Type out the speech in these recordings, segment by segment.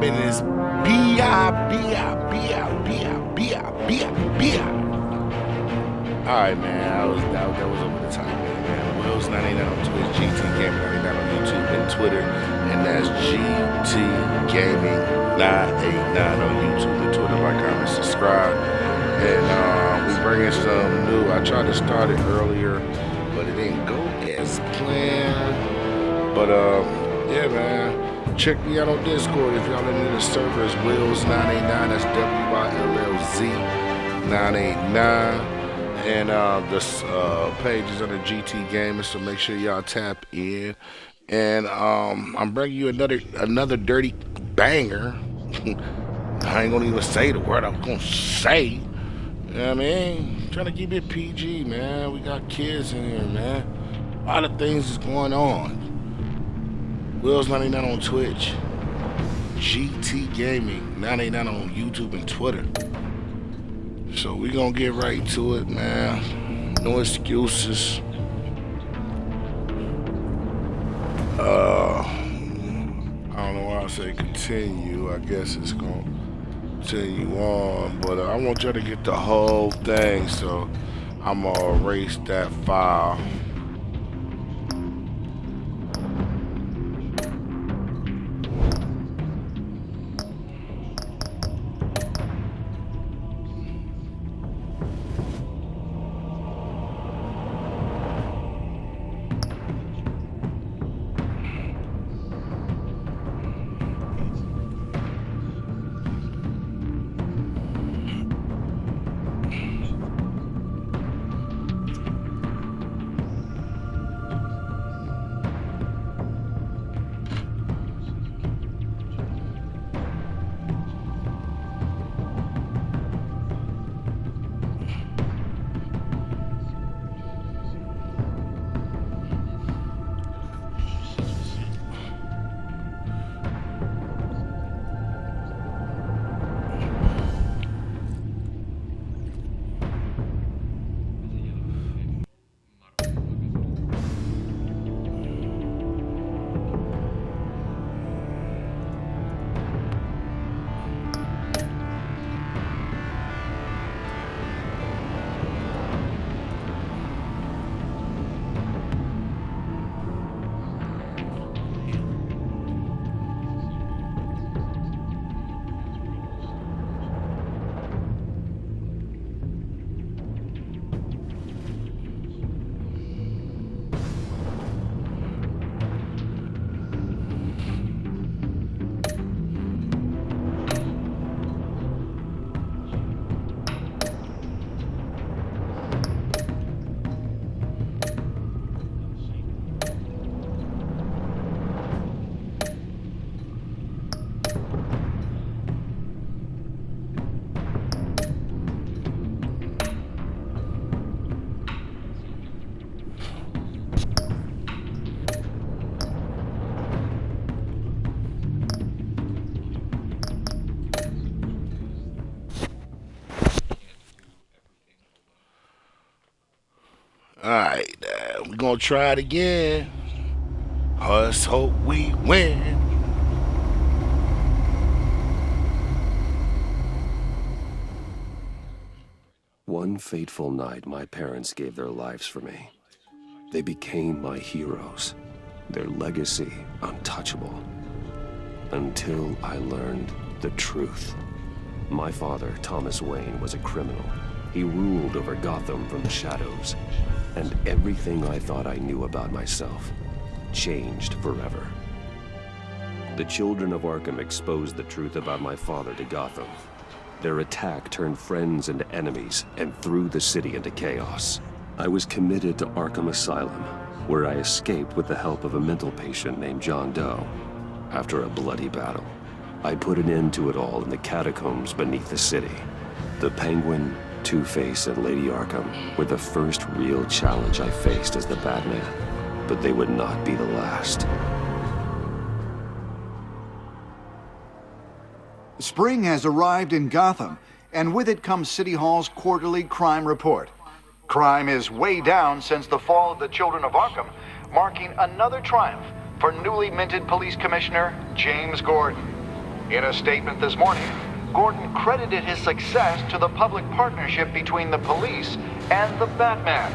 in this B-I-B-I-B-I-B-I-B-I-B-I-B-I. Alright, man, that was over the top, man. Will's 99 on Twitch, GT Gaming 99 on YouTube and Twitter, and that's GT Gaming 989 on YouTube and Twitter. Like, comment, subscribe, and we bringing some new. I tried to start it earlier, but it didn't go as planned. But yeah, man. Check me out on Discord if y'all into the servers. Will's 989. That's WYLLZ 989. And this page is under GT Gaming, so make sure y'all tap in. And I'm bringing you another dirty banger. I ain't gonna even say the word I was gonna say. You know what I mean? Trying to keep it PG, man. We got kids in here, man. A lot of things is going on. Will's 99 on Twitch, GT Gaming 989 on YouTube and Twitter. So we gonna get right to it, man. No excuses. I don't know why I say continue. I guess it's gonna continue on, but I want y'all to get the whole thing, so I'm gonna erase that file. Alright, we're gonna try it again. Let's hope we win. One fateful night, my parents gave their lives for me. They became my heroes, their legacy untouchable. Until I learned the truth. My father, Thomas Wayne, was a criminal. He ruled over Gotham from the shadows. And everything I thought I knew about myself changed forever. The children of Arkham exposed the truth about my father to Gotham. Their attack turned friends into enemies and threw the city into chaos. I was committed to Arkham Asylum, where I escaped with the help of a mental patient named John Doe. After a bloody battle, I put an end to it all in the catacombs beneath the city. The Penguin, Two-Face, and Lady Arkham were the first real challenge I faced as the Batman, but they would not be the last. Spring has arrived in Gotham, and with it comes City Hall's quarterly crime report. Crime is way down since the fall of the Children of Arkham, marking another triumph for newly minted Police Commissioner James Gordon. In a statement this morning, Gordon credited his success to the public partnership between the police and the Batman.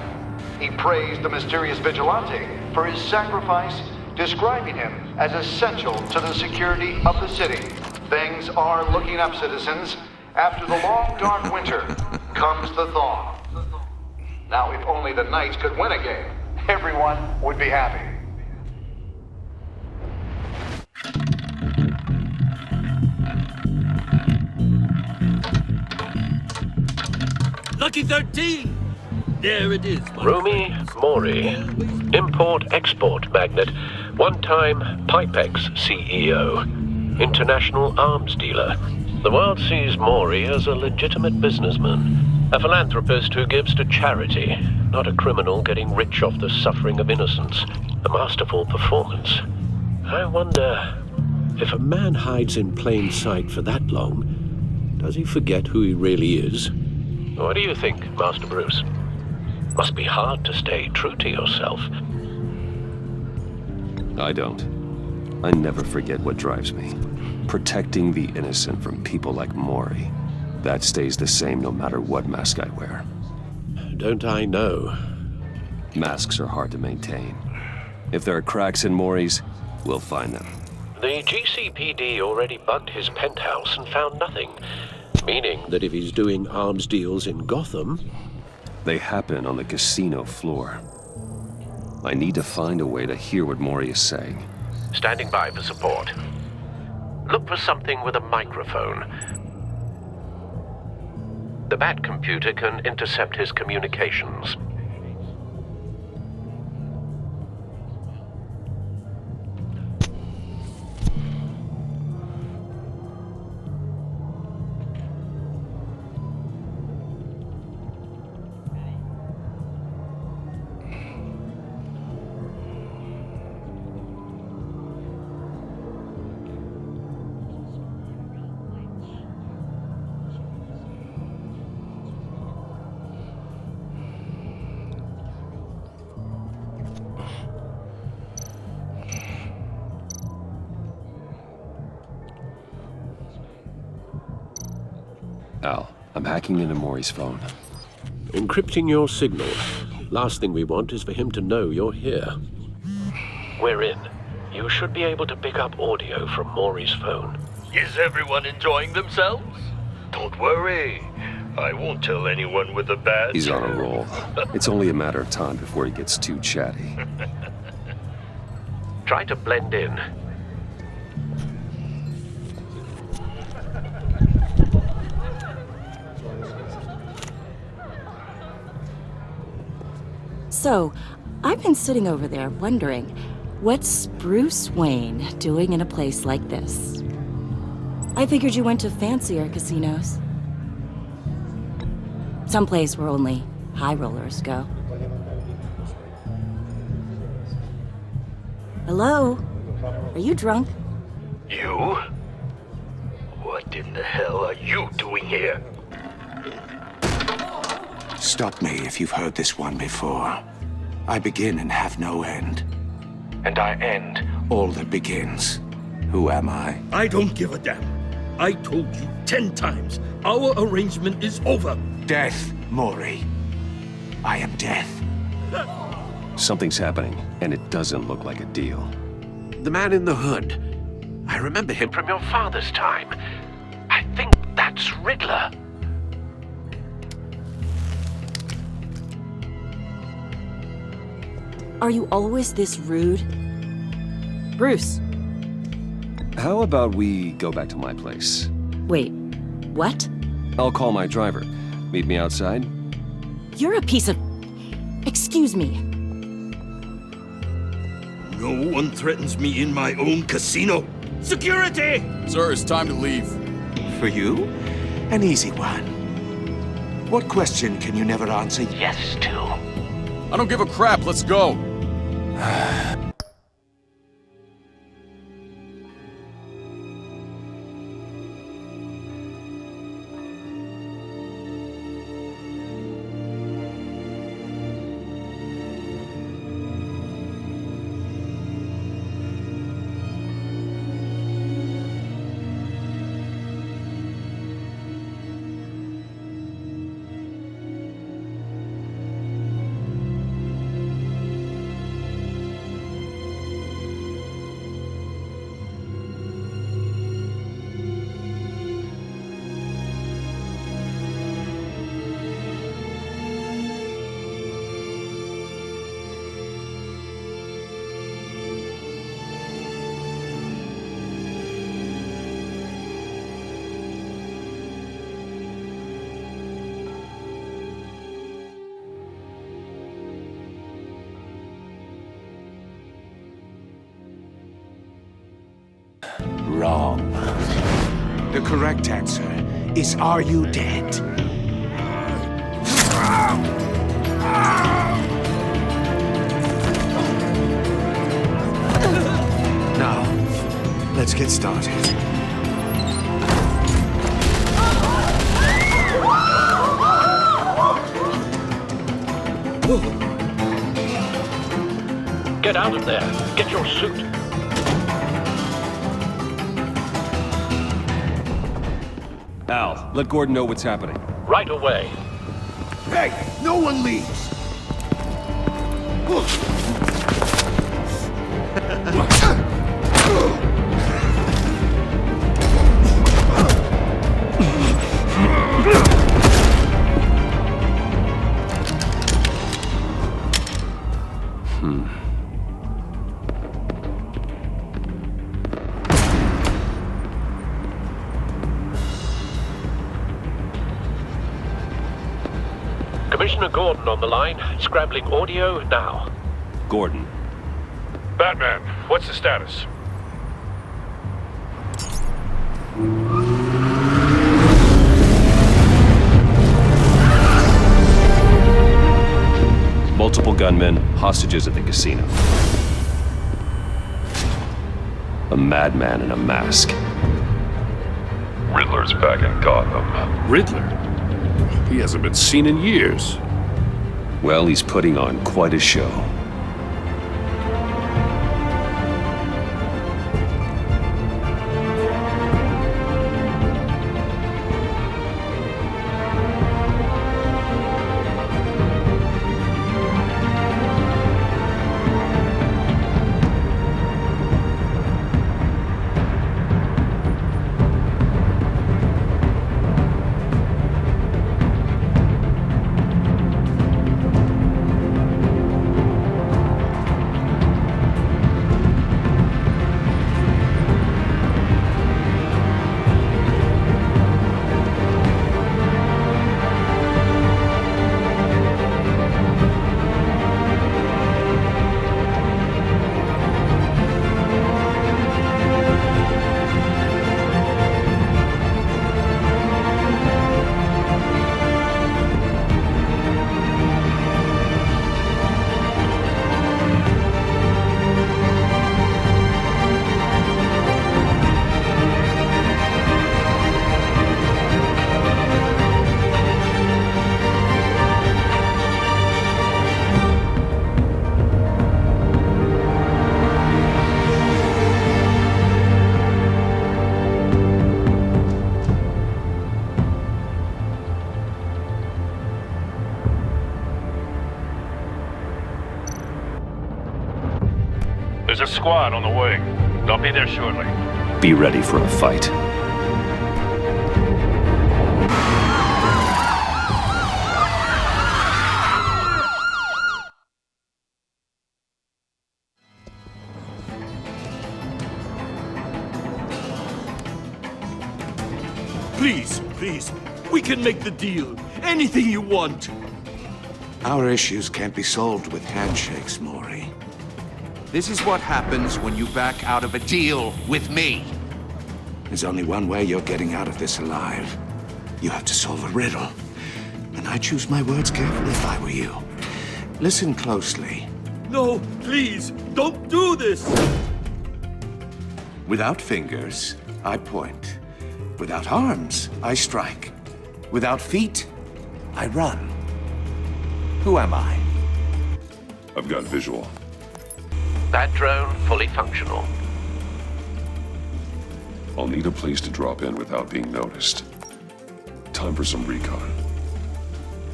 He praised the mysterious vigilante for his sacrifice, describing him as essential to the security of the city. Things are looking up, citizens. After the long, dark winter comes the thaw. Now, if only the Knights could win a game, everyone would be happy. Lucky 13! There it is. Rumi Mori, import-export magnate, one-time Pipex CEO, international arms dealer. The world sees Mori as a legitimate businessman, a philanthropist who gives to charity, not a criminal getting rich off the suffering of innocence. A masterful performance. I wonder, if a man hides in plain sight for that long, does he forget who he really is? What do you think, Master Bruce? Must be hard to stay true to yourself. I don't. I never forget what drives me. Protecting the innocent from people like Mori. That stays the same no matter what mask I wear. Don't I know? Masks are hard to maintain. If there are cracks in Mori's, we'll find them. The GCPD already bugged his penthouse and found nothing. Meaning that if he's doing arms deals in Gotham... They happen on the casino floor. I need to find a way to hear what Mori is saying. Standing by for support. Look for something with a microphone. The Bat computer can intercept his communications. Al, I'm hacking into Mori's phone. Encrypting your signal. Last thing we want is for him to know you're here. We're in. You should be able to pick up audio from Mori's phone. Is everyone enjoying themselves? Don't worry. I won't tell anyone with a badge. He's on a roll. It's only a matter of time before he gets too chatty. Try to blend in. So, I've been sitting over there wondering, what's Bruce Wayne doing in a place like this? I figured you went to fancier casinos. Someplace where only high rollers go. Hello? Are you drunk? You? What in the hell are you doing here? Stop me if you've heard this one before. I begin and have no end. And I end all that begins. Who am I? I don't give a damn. I told you 10 times. Our arrangement is over. Death, Mori. I am death. Something's happening, and it doesn't look like a deal. The man in the hood. I remember him from your father's time. I think that's Riddler. Are you always this rude? Bruce. How about we go back to my place? Wait, what? I'll call my driver. Meet me outside? You're a piece of... Excuse me. No one threatens me in my own casino. Security! Sir, it's time to leave. For you? An easy one. What question can you never answer yes to? I don't give a crap, let's go. wrong. The correct answer is, are you dead? Now, let's get started. Get out of there. Get your suit. Al, let Gordon know what's happening. Right away. Hey, no one leaves! Commissioner Gordon on the line. Scrabbling audio now. Gordon. Batman, what's the status? Multiple gunmen, hostages at the casino. A madman in a mask. Riddler's back in Gotham. Riddler? He hasn't been seen in years. Well, he's putting on quite a show. There's a squad on the way. They'll be there shortly. Be ready for a fight. Please, please, we can make the deal. Anything you want. Our issues can't be solved with handshakes, Maury. This is what happens when you back out of a deal with me. There's only one way you're getting out of this alive. You have to solve a riddle. And I choose my words carefully if I were you. Listen closely. No, please, don't do this! Without fingers, I point. Without arms, I strike. Without feet, I run. Who am I? I've got visual. That drone fully functional. I'll need a place to drop in without being noticed. Time for some recon.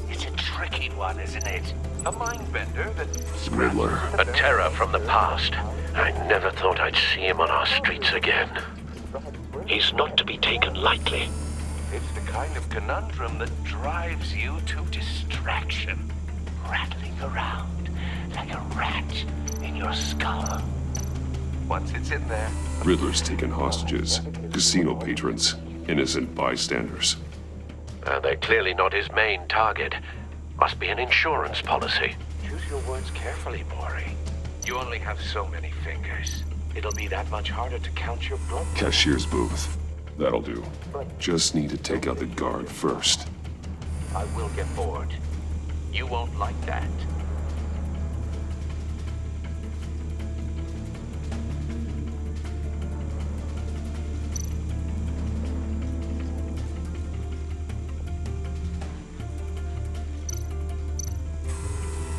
It's a tricky one, isn't it? A mind bender that... Riddler. A terror from the past. I never thought I'd see him on our streets again. He's not to be taken lightly. It's the kind of conundrum that drives you to distraction. Rattling around like a rat in your skull. Once it's in there... Riddler's taken hostages. Casino patrons. Innocent bystanders. They're clearly not his main target. Must be an insurance policy. Choose your words carefully, Maury. You only have so many fingers. it'll be that much harder to count your blood. Cashier's booth. That'll do. Just need to take out the guard first. I will get bored. You won't like that.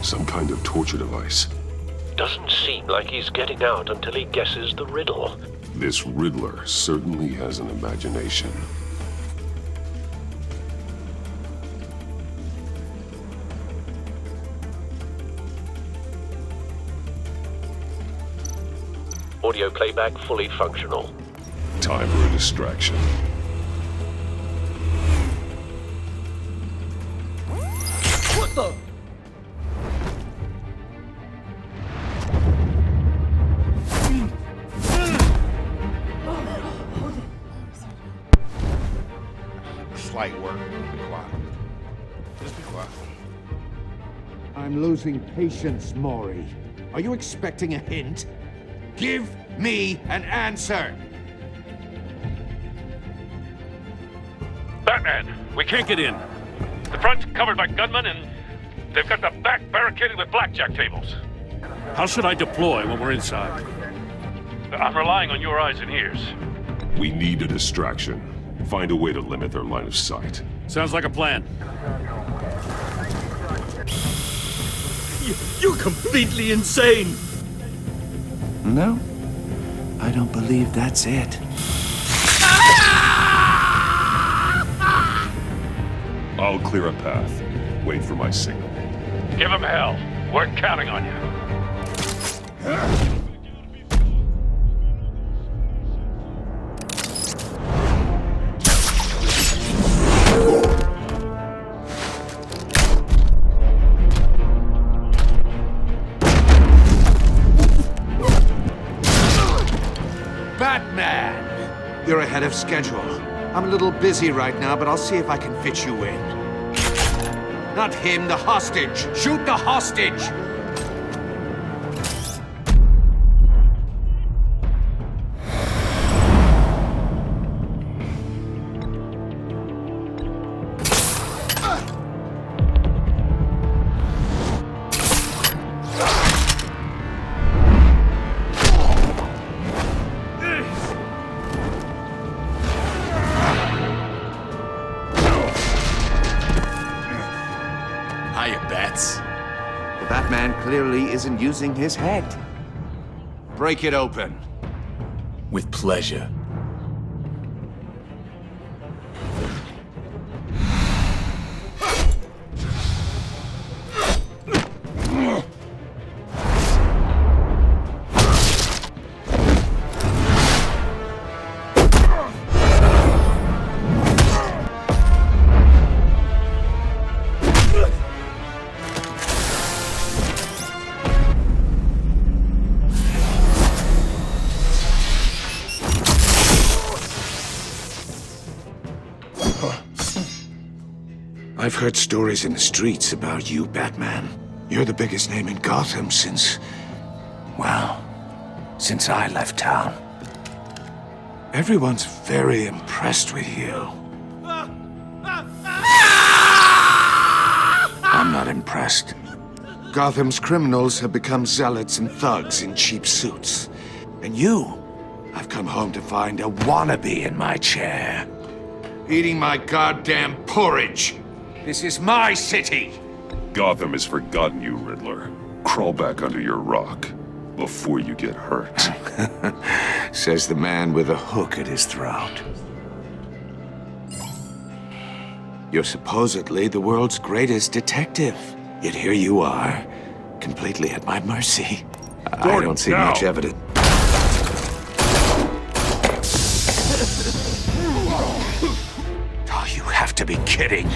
Some kind of torture device. Doesn't seem like he's getting out until he guesses the riddle. This Riddler certainly has an imagination. Audio playback fully functional. Time for a distraction. What the? Slight work. Be quiet. Just be quiet. I'm losing patience, Maury. Are you expecting a hint? Give me an answer! Batman, we can't get in. The front's covered by gunmen, and they've got the back barricaded with blackjack tables. How should I deploy when we're inside? I'm relying on your eyes and ears. We need a distraction. Find a way to limit their line of sight. Sounds like a plan. You're completely insane! No, I don't believe that's it. I'll clear a path. Wait for my signal. Give him hell. We're counting on you. Batman! You're ahead of schedule. I'm a little busy right now, but I'll see if I can fit you in. Not him, the hostage! Shoot the hostage! Hiya, Bats. The Batman clearly isn't using his head. Break it open. With pleasure. I've heard stories in the streets about you, Batman. You're the biggest name in Gotham since... well, since I left town. Everyone's very impressed with you. I'm not impressed. Gotham's criminals have become zealots and thugs in cheap suits. And you, I've come home to find a wannabe in my chair. Eating my goddamn porridge. This is my city! Gotham has forgotten you, Riddler. Crawl back under your rock before you get hurt. Says the man with a hook at his throat. You're supposedly the world's greatest detective. Yet here you are, completely at my mercy. I don't see much evidence. Oh, you have to be kidding.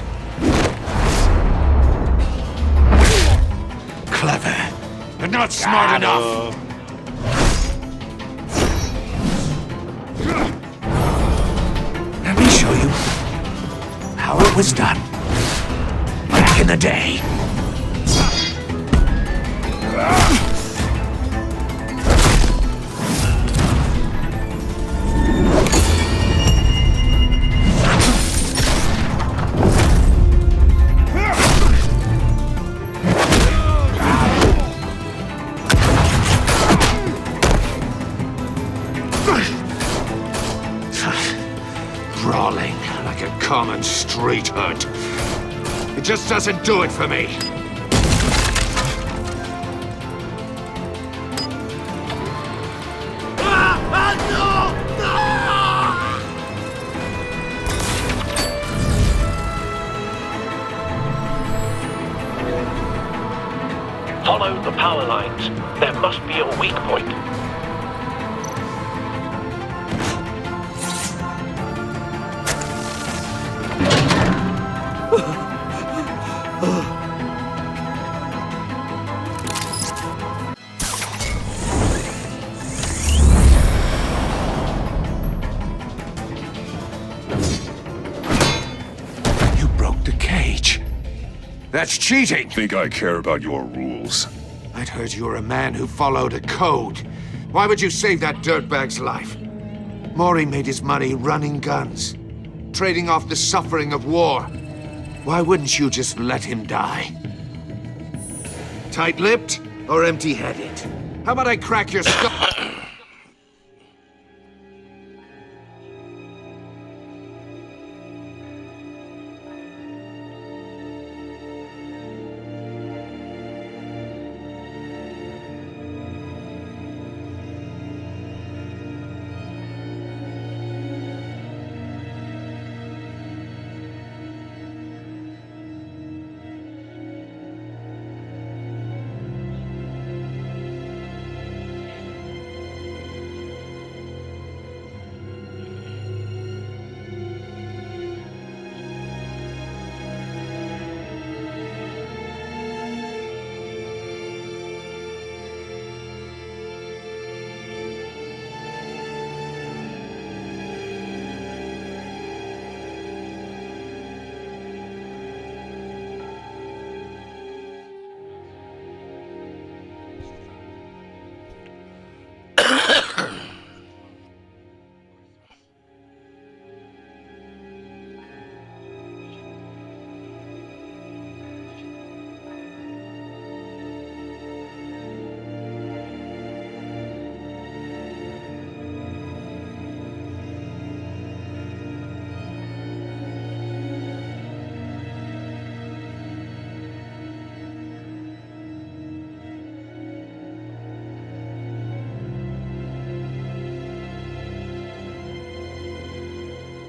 Clever, but not smart enough. Let me show you how it was done back in the day. Brawling like a common street hood. It just doesn't do it for me. Follow the power lines. There must be a weak point. You broke the cage. That's cheating! Think I care about your rules? I'd heard you were a man who followed a code. Why would you save that dirtbag's life? Maury made his money running guns, trading off the suffering of war. Why wouldn't you just let him die? Tight-lipped or empty-headed? How about I crack your skull?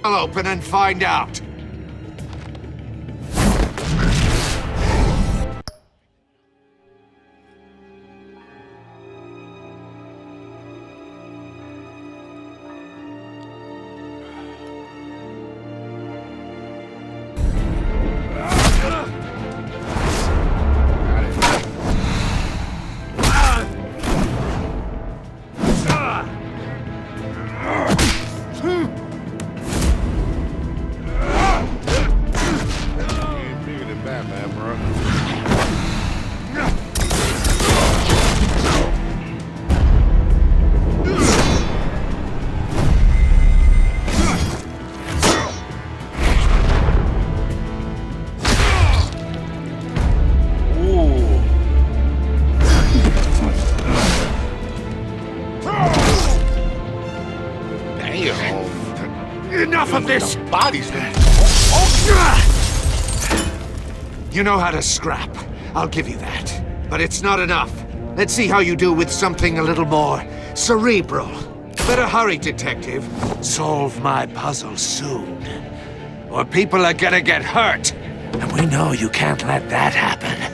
I'll open and find out. Enough of this! Bodies. You know how to scrap. I'll give you that. But it's not enough. Let's see how you do with something a little more cerebral. Better hurry, detective. Solve my puzzle soon. Or people are gonna get hurt. And we know you can't let that happen.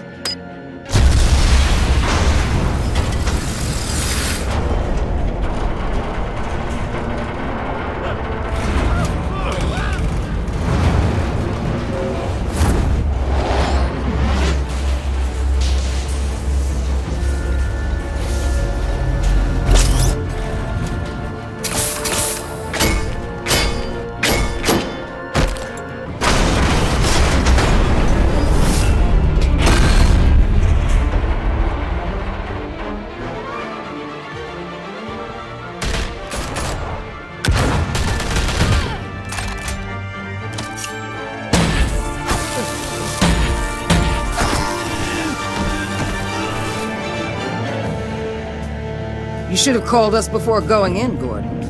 You should have called us before going in, Gordon.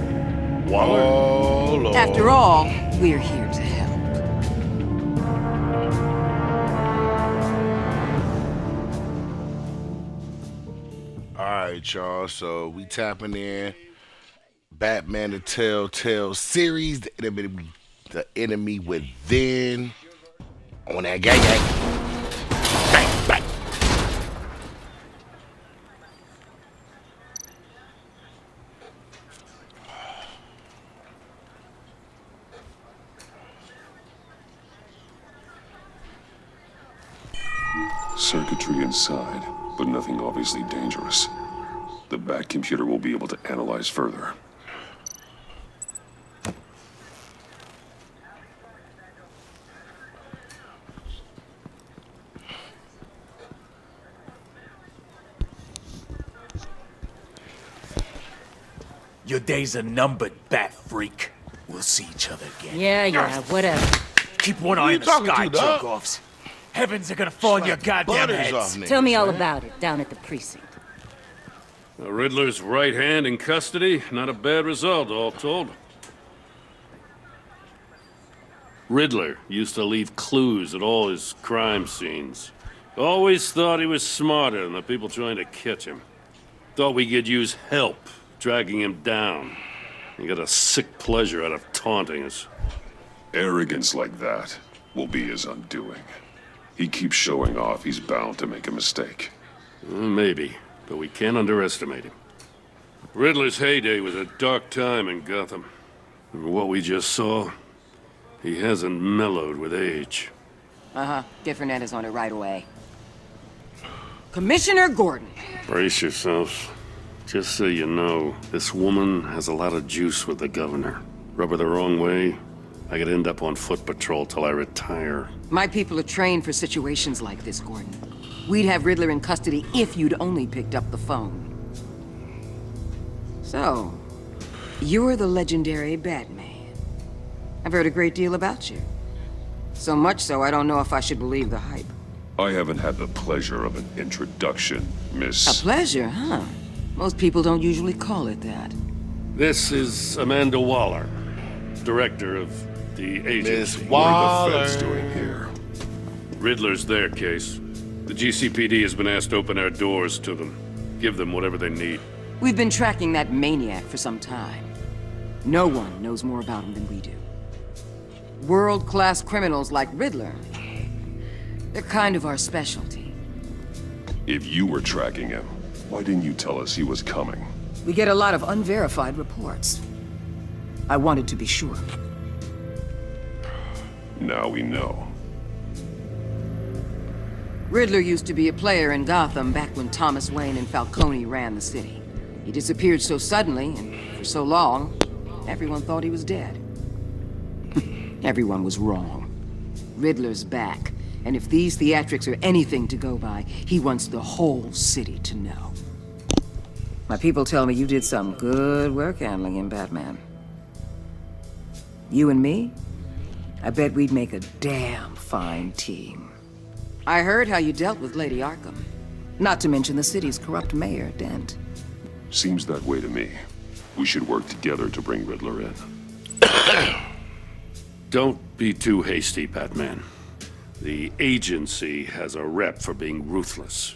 Waller? Oh, Lord. After all, we're here to help. Alright, y'all. So we tapping in. Batman the Telltale series. The enemy within. On that gang gang. Bang, bang. Circuitry inside, but nothing obviously dangerous. The Bat computer will be able to analyze further. Your days are numbered, Bat Freak. We'll see each other again. Yeah, whatever. Keep one Who eye you on the talking sky, to, dog? jerk-offs. Heavens are gonna fall on your goddamn Butters heads. off niggas, Tell me all man. about it down at the precinct. The Riddler's right hand in custody. Not a bad result, all told. Riddler used to leave clues at all his crime scenes. Always thought he was smarter than the people trying to catch him. Thought we could use help dragging him down. He got a sick pleasure out of taunting us. Arrogance like that will be his undoing. He keeps showing off, he's bound to make a mistake. Maybe, but we can't underestimate him. Riddler's heyday was a dark time in Gotham. And what we just saw, he hasn't mellowed with age. Get Fernandez on it right away. Commissioner Gordon. Brace yourselves. Just so you know, this woman has a lot of juice with the governor. Rub her the wrong way, I could end up on foot patrol till I retire. My people are trained for situations like this, Gordon. We'd have Riddler in custody if you'd only picked up the phone. So, you're the legendary Batman. I've heard a great deal about you. So much so, I don't know if I should believe the hype. I haven't had the pleasure of an introduction, Miss... A pleasure, huh? Most people don't usually call it that. This is Amanda Waller, director of the Miss agency. What are the Waller. feds doing here? Riddler's their case. The GCPD has been asked to open our doors to them. Give them whatever they need. We've been tracking that maniac for some time. No one knows more about him than we do. World-class criminals like Riddler, they're kind of our specialty. If you were tracking him, why didn't you tell us he was coming? We get a lot of unverified reports. I wanted to be sure. Now we know. Riddler used to be a player in Gotham back when Thomas Wayne and Falcone ran the city. He disappeared so suddenly and for so long, everyone thought he was dead. Everyone was wrong. Riddler's back, and if these theatrics are anything to go by, he wants the whole city to know. My people tell me you did some good work handling him, Batman. You and me? I bet we'd make a damn fine team. I heard how you dealt with Lady Arkham. Not to mention the city's corrupt mayor, Dent. Seems that way to me. We should work together to bring Riddler in. Don't be too hasty, Batman. The agency has a rep for being ruthless.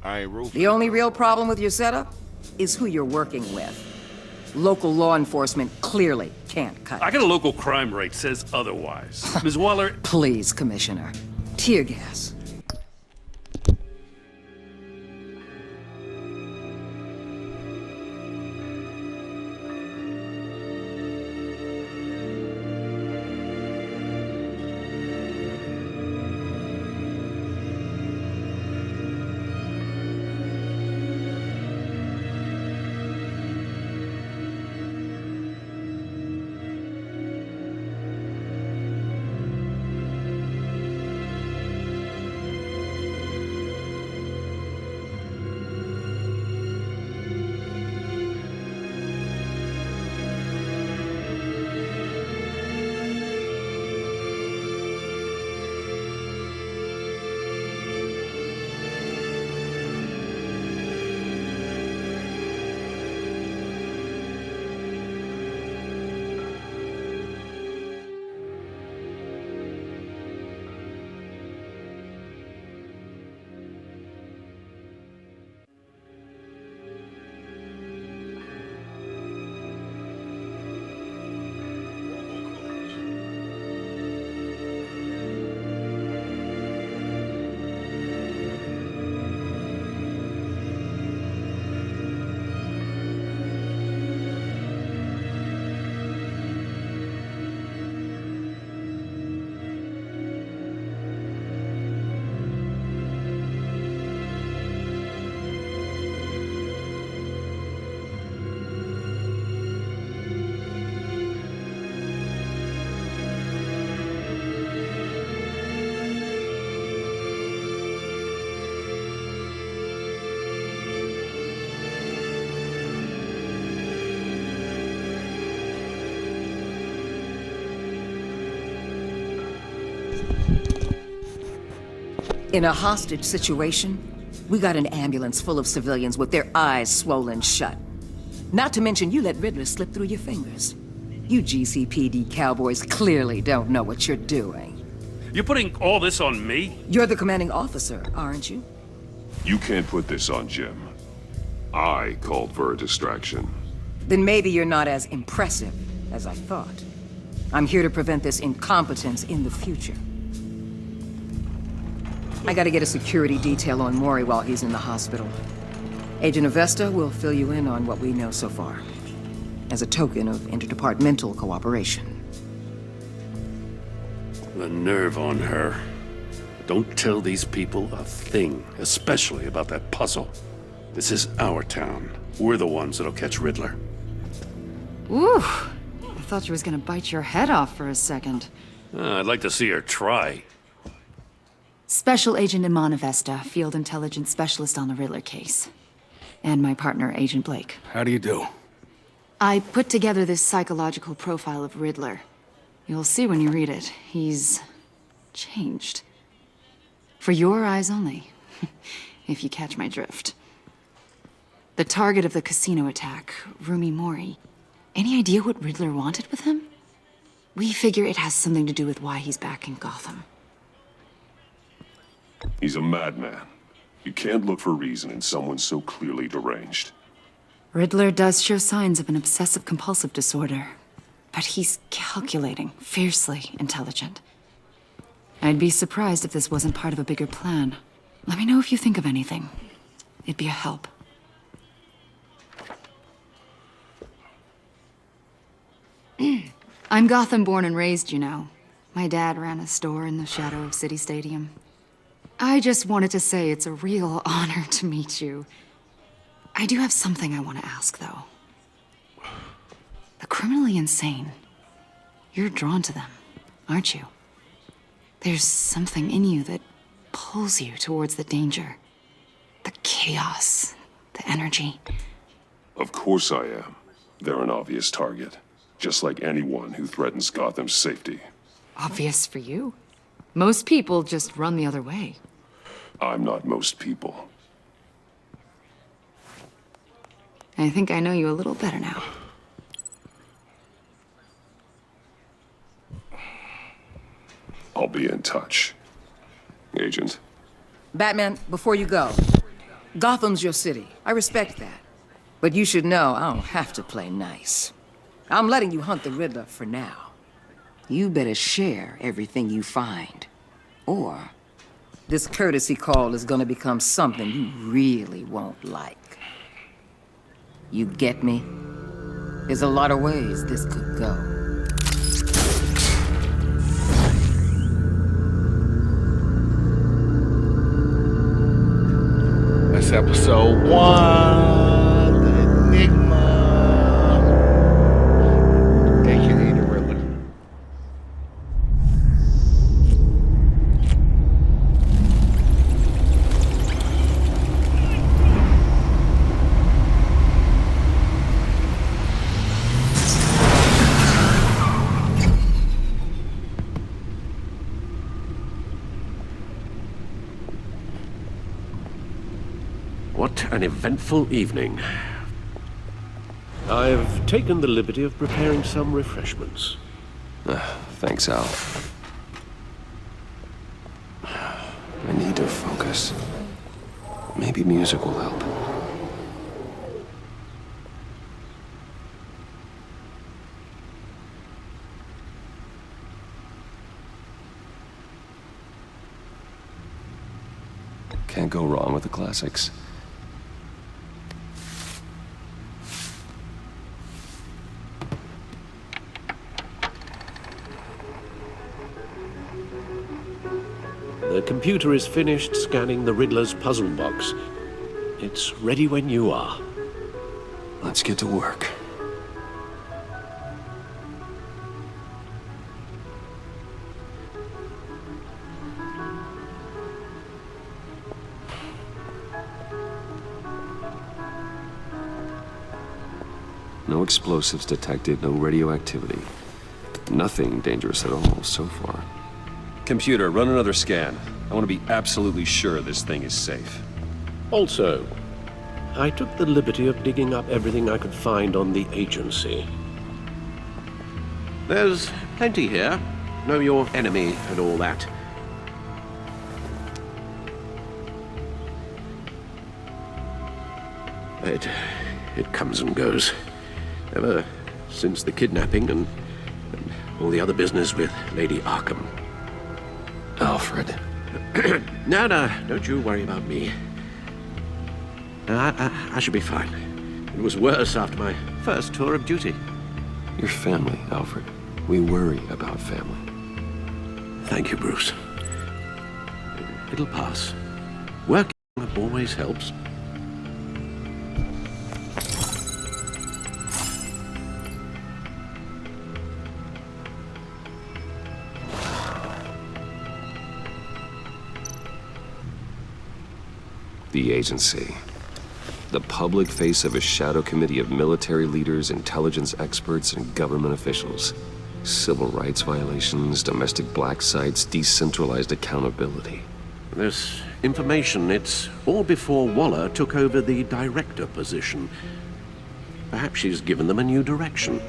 I ain't ruthless. The only real problem with your setup is who you're working with. Local law enforcement clearly can't cut it. I got a local crime rate says otherwise. Ms. Waller, Please, Commissioner. Tear gas. In a hostage situation, we got an ambulance full of civilians with their eyes swollen shut. Not to mention you let Riddler slip through your fingers. You GCPD cowboys clearly don't know what you're doing. You're putting all this on me? You're the commanding officer, aren't you? You can't put this on Jim. I called for a distraction. Then maybe you're not as impressive as I thought. I'm here to prevent this incompetence in the future. I gotta get a security detail on Mori while he's in the hospital. Agent Avesta will fill you in on what we know so far, as a token of interdepartmental cooperation. The nerve on her. Don't tell these people a thing, especially about that puzzle. This is our town. We're the ones that'll catch Riddler. Ooh, I thought she was gonna bite your head off for a second. I'd like to see her try. Special Agent Iman Avesta, Field Intelligence Specialist on the Riddler case. And my partner, Agent Blake. How do you do? I put together this psychological profile of Riddler. You'll see when you read it. He's changed. For your eyes only, if you catch my drift. The target of the casino attack, Rumi Mori. Any idea what Riddler wanted with him? We figure it has something to do with why he's back in Gotham. He's a madman. You can't look for reason in someone so clearly deranged. Riddler does show signs of an obsessive-compulsive disorder, but he's calculating, fiercely intelligent. I'd be surprised if this wasn't part of a bigger plan. Let me know if you think of anything. It'd be a help. I'm Gotham born and raised, you know. My dad ran a store in the shadow of City Stadium. I just wanted to say it's a real honor to meet you. I do have something I want to ask, though. The criminally insane. You're drawn to them, aren't you? There's something in you that pulls you towards the danger. The chaos, the energy. Of course I am. They're an obvious target. Just like anyone who threatens Gotham's safety. Obvious for you. Most people just run the other way. I'm not most people. I think I know you a little better now. I'll be in touch. Agent. Batman, before you go, Gotham's your city. I respect that. But you should know I don't have to play nice. I'm letting you hunt the Riddler for now. You better share everything you find. Or this courtesy call is gonna become something you really won't like. You get me? There's a lot of ways this could go. That's episode 1, The Enigma. AKA the Riddler. What an eventful evening. I've taken the liberty of preparing some refreshments. Thanks, Al. I need to focus. Maybe music will help. Can't go wrong with the classics. The computer is finished scanning the Riddler's puzzle box. It's ready when you are. Let's get to work. No explosives detected, no radioactivity. Nothing dangerous at all so far. Computer, run another scan. I want to be absolutely sure this thing is safe. Also, I took the liberty of digging up everything I could find on the agency. There's plenty here. Know your enemy and all that. It comes and goes. Ever since the kidnapping and all the other business with Lady Arkham. Alfred. No, don't you worry about me. I should be fine. It was worse after my first tour of duty. Your family, Alfred. We worry about family. Thank you, Bruce. It'll pass. Working always helps. The agency. The public face of a shadow committee of military leaders, intelligence experts, and government officials. Civil rights violations, domestic black sites, decentralized accountability. This information, it's all before Waller took over the director position. Perhaps she's given them a new direction.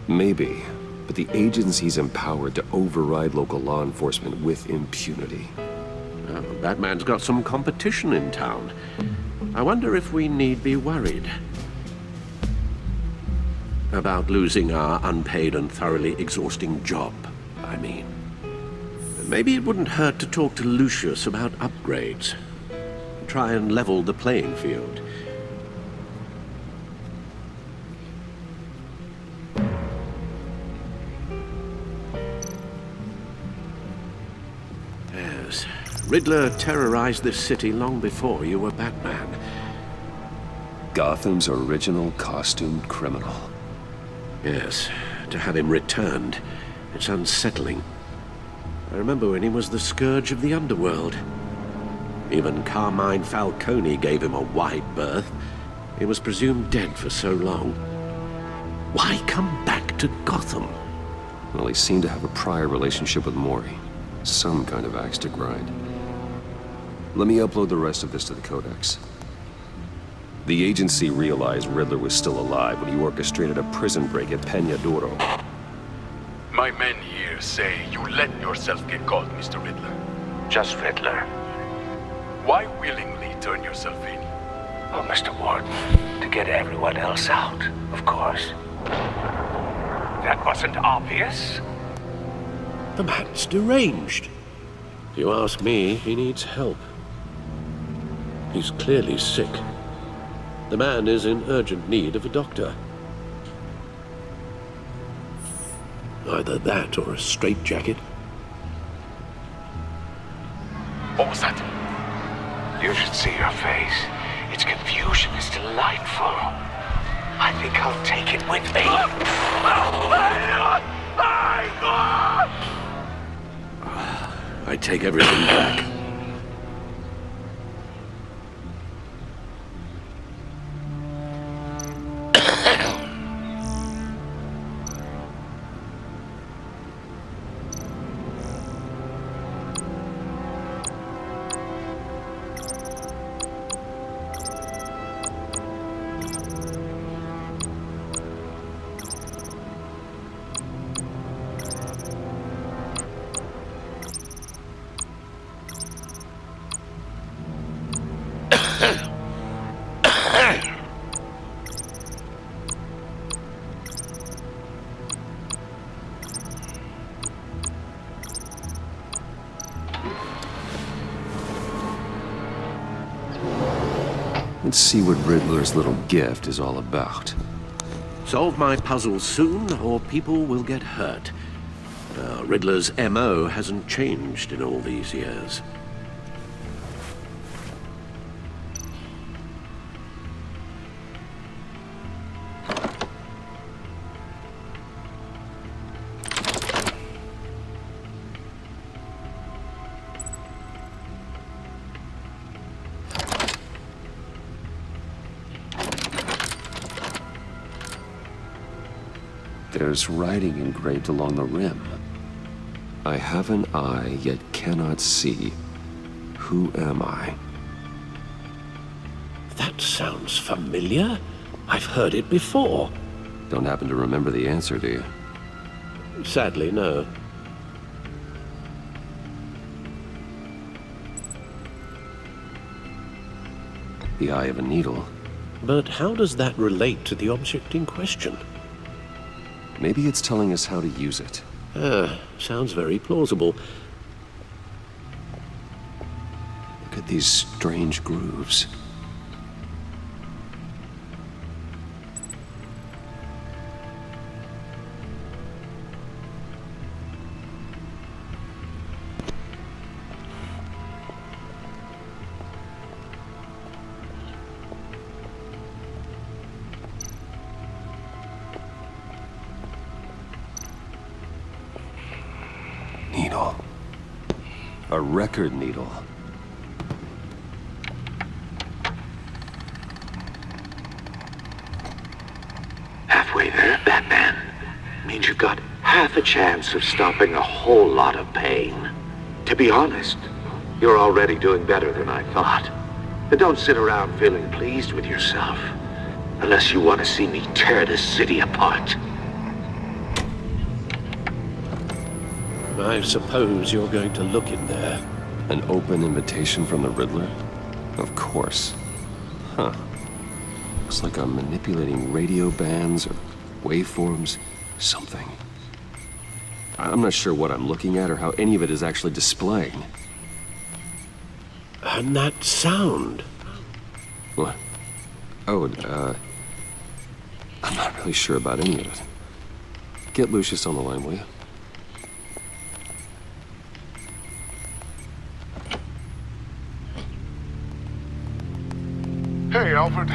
Maybe, but the agency's empowered to override local law enforcement with impunity. Batman's got some competition in town. I wonder if we need be worried about losing our unpaid and thoroughly exhausting job, I mean. Maybe it wouldn't hurt to talk to Lucius about upgrades. Try and level the playing field. Yes. Riddler terrorized this city long before you were Batman. Gotham's original costumed criminal. Yes, to have him returned, it's unsettling. I remember when he was the scourge of the underworld. Even Carmine Falcone gave him a wide berth. He was presumed dead for so long. Why come back to Gotham? Well, he seemed to have a prior relationship with Mori. Some kind of axe to grind. Let me upload the rest of this to the Codex. The agency realized Riddler was still alive when he orchestrated a prison break at Peña Duro. My men here say you let yourself get caught, Mr. Riddler. Just Riddler. Why willingly turn yourself in? Oh, Mr. Warden, to get everyone else out, of course. That wasn't obvious. The man's deranged. If you ask me, he needs help. He's clearly sick. The man is in urgent need of a doctor. Either that or a straitjacket. What was that? You should see your face. Its confusion is delightful. I think I'll take it with me. I take everything back. Let's see what Riddler's little gift is all about. Solve my puzzle soon, or people will get hurt. Riddler's MO hasn't changed in all these years. There's writing engraved along the rim. I have an eye, yet cannot see. Who am I? That sounds familiar. I've heard it before. Don't happen to remember the answer, do you? Sadly, no. The eye of a needle. But how does that relate to the object in question? Maybe it's telling us how to use it. Sounds very plausible. Look at these strange grooves. Needle. A record needle. Halfway there, Batman. Means you've got half a chance of stopping a whole lot of pain. To be honest, you're already doing better than I thought. But don't sit around feeling pleased with yourself. Unless you want to see me tear this city apart. I suppose you're going to look in there. An open invitation from the Riddler? Of course. Huh. Looks like I'm manipulating radio bands or waveforms, something. I'm not sure what I'm looking at or how any of it is actually displaying. And that sound. What? Oh, I'm not really sure about any of it. Get Lucius on the line, will you? Hey, Alfred.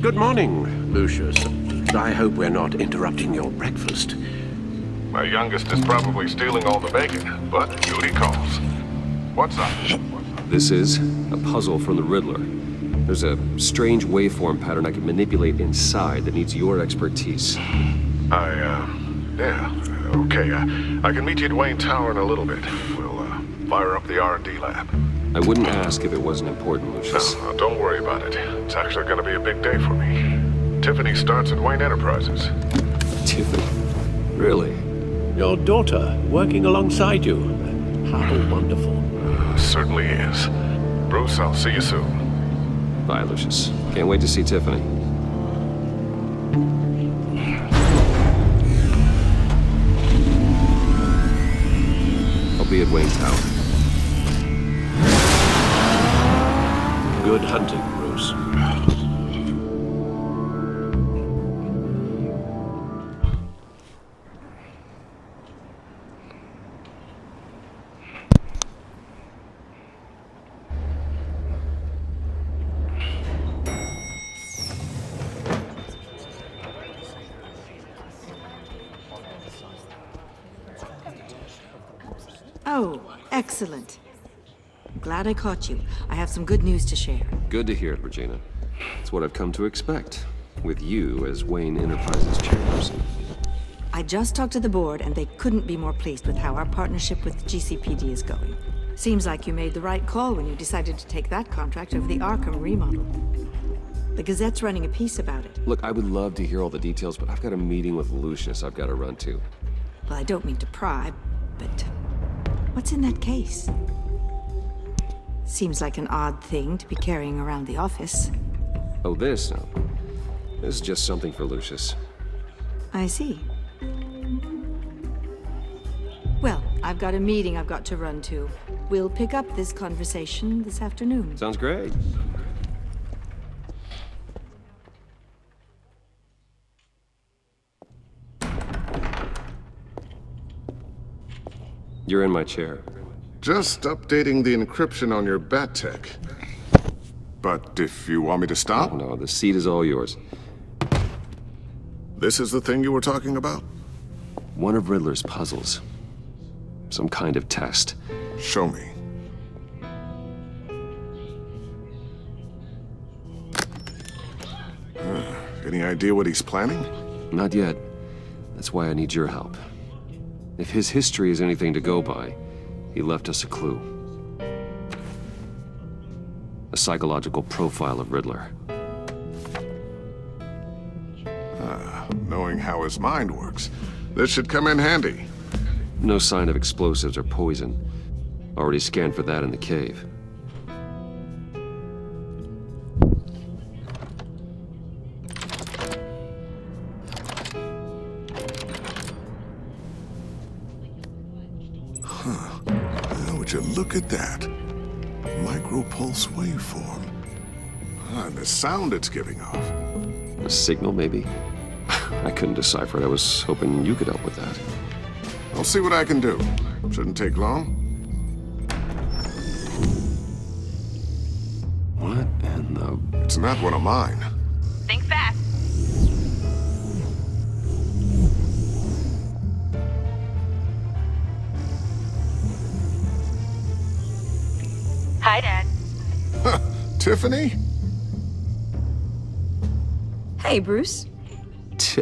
Good morning, Lucius. I hope we're not interrupting your breakfast. My youngest is probably stealing all the bacon, but duty calls. What's up? This is a puzzle from the Riddler. There's a strange waveform pattern I can manipulate inside that needs your expertise. Yeah, okay. I can meet you at Wayne Tower in a little bit. We'll, fire up the R&D lab. I wouldn't ask if it wasn't important, Lucius. No, don't worry about it. It's actually going to be a big day for me. Tiffany starts at Wayne Enterprises. Tiffany? Really? Your daughter, working alongside you. How wonderful. Certainly is. Bruce, I'll see you soon. Bye, Lucius. Can't wait to see Tiffany. I'll be at Wayne Tower. Good hunting, Bruce. Oh, excellent. Glad I caught you. I have some good news to share. Good to hear it, Regina. It's what I've come to expect, with you as Wayne Enterprises chairperson. I just talked to the board, and they couldn't be more pleased with how our partnership with GCPD is going. Seems like you made the right call when you decided to take that contract over the Arkham remodel. The Gazette's running a piece about it. Look, I would love to hear all the details, but I've got a meeting with Lucius I've got to run to. Well, I don't mean to pry, but what's in that case? Seems like an odd thing to be carrying around the office. Oh, this? No. This is just something for Lucius. I see. Well, I've got a meeting I've got to run to. We'll pick up this conversation this afternoon. Sounds great. You're in my chair. Just updating the encryption on your bat tech. But if you want me to stop? Oh, no, the seat is all yours. This is the thing you were talking about? One of Riddler's puzzles. Some kind of test. Show me. Any idea what he's planning? Not yet. That's why I need your help. If his history is anything to go by, he left us a clue. A psychological profile of Riddler. Knowing how his mind works, this should come in handy. No sign of explosives or poison. Already scanned for that in the cave. Would you look at that? Micropulse waveform. And the sound it's giving off. A signal, maybe? I couldn't decipher it. I was hoping you could help with that. I'll see what I can do. Shouldn't take long. What in the... It's not one of mine. Think fast. Hi, Dad. Huh, Tiffany? Hey, Bruce.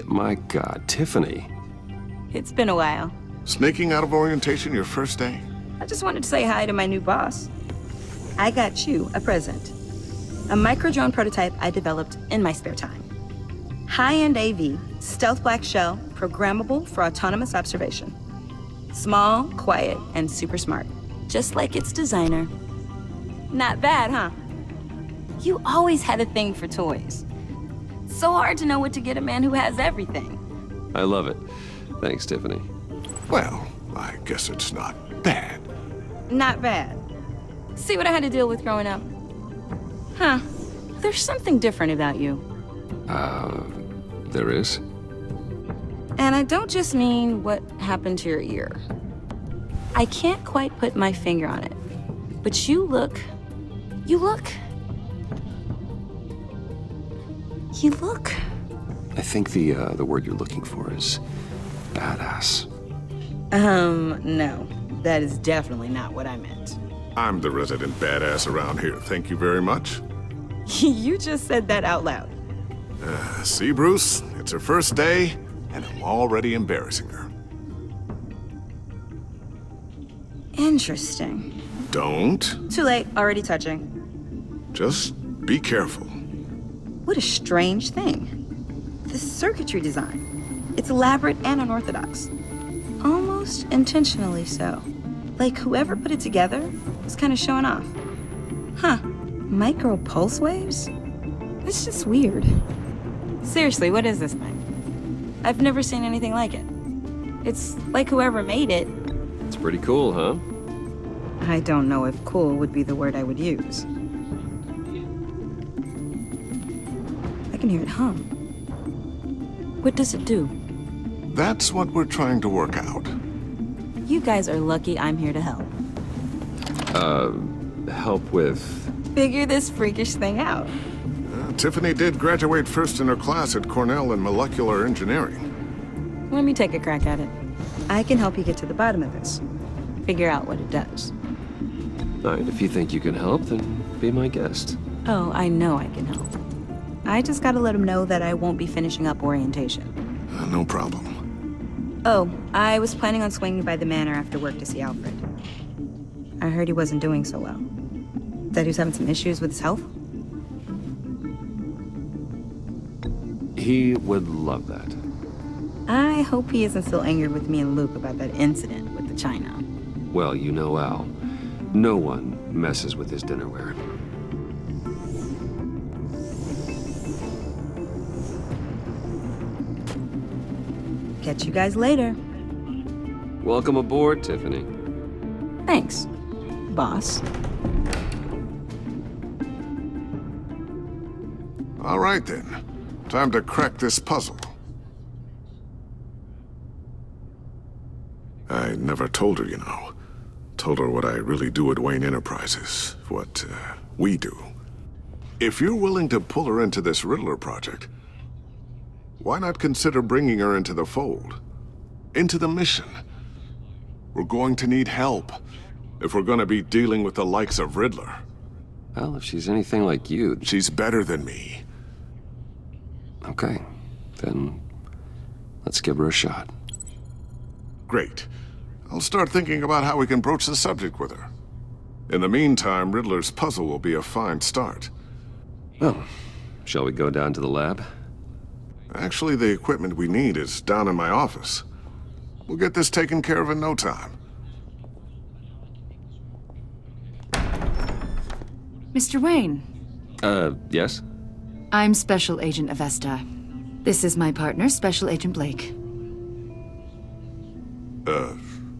My God, Tiffany. It's been a while. Sneaking out of orientation your first day? I just wanted to say hi to my new boss. I got you a present. A micro-drone prototype I developed in my spare time. High-end AV, stealth black shell, programmable for autonomous observation. Small, quiet, and super smart. Just like its designer. Not bad, huh? You always had a thing for toys. So hard to know what to get a man who has everything. I love it. Thanks, Tiffany. Well, I guess it's not bad. Not bad. See what I had to deal with growing up? Huh. There's something different about you. There is? And I don't just mean what happened to your ear. I can't quite put my finger on it. But you look... I think the word you're looking for is badass. No. That is definitely not what I meant. I'm the resident badass around here. Thank you very much. You just said that out loud. See, Bruce? It's her first day, and I'm already embarrassing her. Interesting. Don't. Too late. Already touching. Just be careful. What a strange thing. The circuitry design. It's elaborate and unorthodox. Almost intentionally so. Like whoever put it together was kind of showing off. Huh. Micro pulse waves? It's just weird. Seriously, what is this thing? I've never seen anything like it. It's like whoever made it. It's pretty cool, huh? I don't know if cool would be the word I would use. I can hear it hum. What does it do? That's what we're trying to work out. You guys are lucky I'm here to help. Help with... Figure this freakish thing out. Tiffany did graduate first in her class at Cornell in molecular engineering. Let me take a crack at it. I can help you get to the bottom of this. Figure out what it does. All right, if you think you can help, then be my guest. Oh, I know I can help. I just gotta let him know that I won't be finishing up orientation. No problem. Oh, I was planning on swinging by the manor after work to see Alfred. I heard he wasn't doing so well. That he was having some issues with his health? He would love that. I hope he isn't still angry with me and Luke about that incident with the china. Well, you know Al. No one messes with his dinnerware. Catch you guys later. Welcome aboard, Tiffany. Thanks, boss. All right, then. Time to crack this puzzle. I never told her, you know. Told her what I really do at Wayne Enterprises. What, we do. If you're willing to pull her into this Riddler project, why not consider bringing her into the fold? Into the mission? We're going to need help if we're going to be dealing with the likes of Riddler. Well, if she's anything like you... She's better than me. Okay, then let's give her a shot. Great. I'll start thinking about how we can broach the subject with her. In the meantime, Riddler's puzzle will be a fine start. Well, shall we go down to the lab? Actually, the equipment we need is down in my office. We'll get this taken care of in no time. Mr. Wayne. Yes? I'm Special Agent Avesta. This is my partner, Special Agent Blake.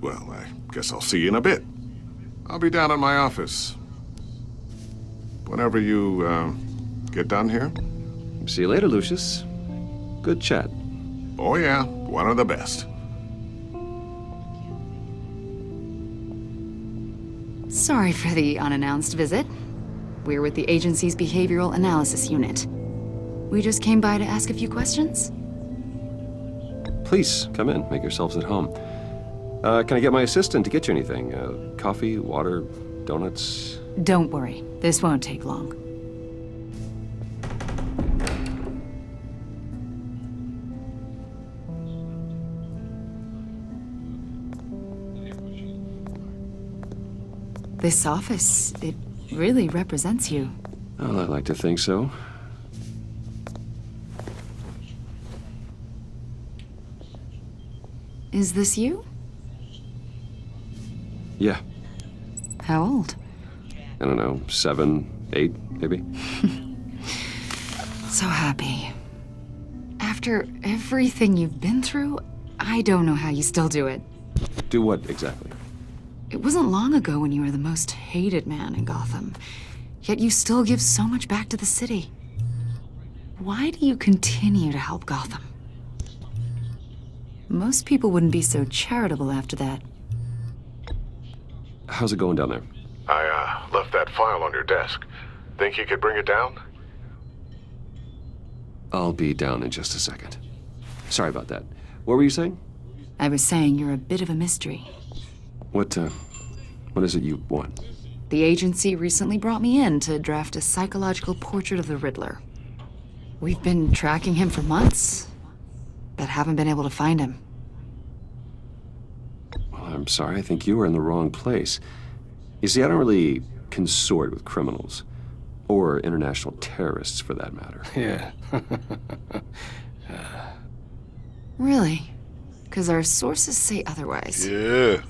Well, I guess I'll see you in a bit. I'll be down at my office. Whenever you, get done here. See you later, Lucius. Good chat. Oh yeah, one of the best. Sorry for the unannounced visit. We're with the agency's Behavioral Analysis Unit. We just came by to ask a few questions. Please, come in. Make yourselves at home. Can I get my assistant to get you anything? Coffee, water, donuts? Don't worry. This won't take long. This office, it really represents you. Well, I'd like to think so. Is this you? Yeah. How old? I don't know, 7, 8, maybe? So happy. After everything you've been through, I don't know how you still do it. Do what exactly? It wasn't long ago when you were the most hated man in Gotham, yet you still give so much back to the city. Why do you continue to help Gotham? Most people wouldn't be so charitable after that. How's it going down there? I, left that file on your desk. Think you could bring it down? I'll be down in just a second. Sorry about that. What were you saying? I was saying you're a bit of a mystery. What is it you want? The agency recently brought me in to draft a psychological portrait of the Riddler. We've been tracking him for months, but haven't been able to find him. Well, I'm sorry. I think you were in the wrong place. You see, I don't really consort with criminals. Or international terrorists, for that matter. Yeah. Really? Because our sources say otherwise. Yeah.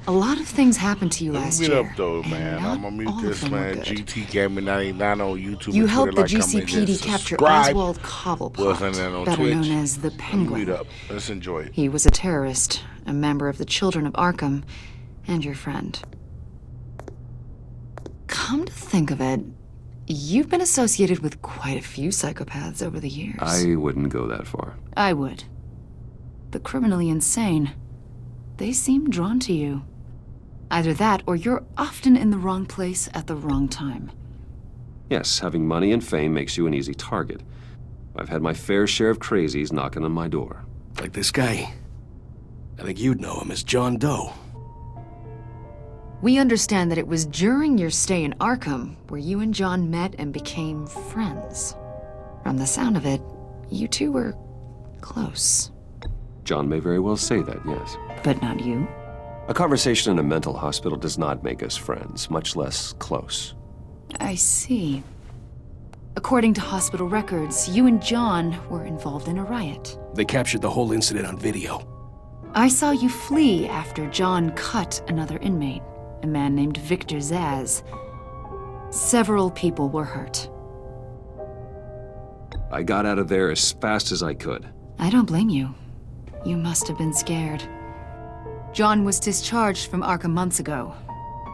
A lot of things happened to you last Meet year. up though, man. I'm gonna meet this man, GT Gaming 99 on YouTube. You and helped Twitter, the like, comment, GCPD and capture subscribe. Oswald Cobblepot, Wasn't that on better Twitch? known as the Penguin. Meet up. Let's enjoy it. He was a terrorist, a member of the Children of Arkham, and your friend. Come to think of it, you've been associated with quite a few psychopaths over the years. I wouldn't go that far. I would. The criminally insane. They seem drawn to you. Either that, or you're often in the wrong place at the wrong time. Yes, having money and fame makes you an easy target. I've had my fair share of crazies knocking on my door. Like this guy. I think you'd know him as John Doe. We understand that it was during your stay in Arkham where you and John met and became friends. From the sound of it, you two were close. John may very well say that, yes. But not you? A conversation in a mental hospital does not make us friends, much less close. I see. According to hospital records, you and John were involved in a riot. They captured the whole incident on video. I saw you flee after John cut another inmate, a man named Victor Zaz. Several people were hurt. I got out of there as fast as I could. I don't blame you. You must have been scared. John was discharged from Arkham months ago.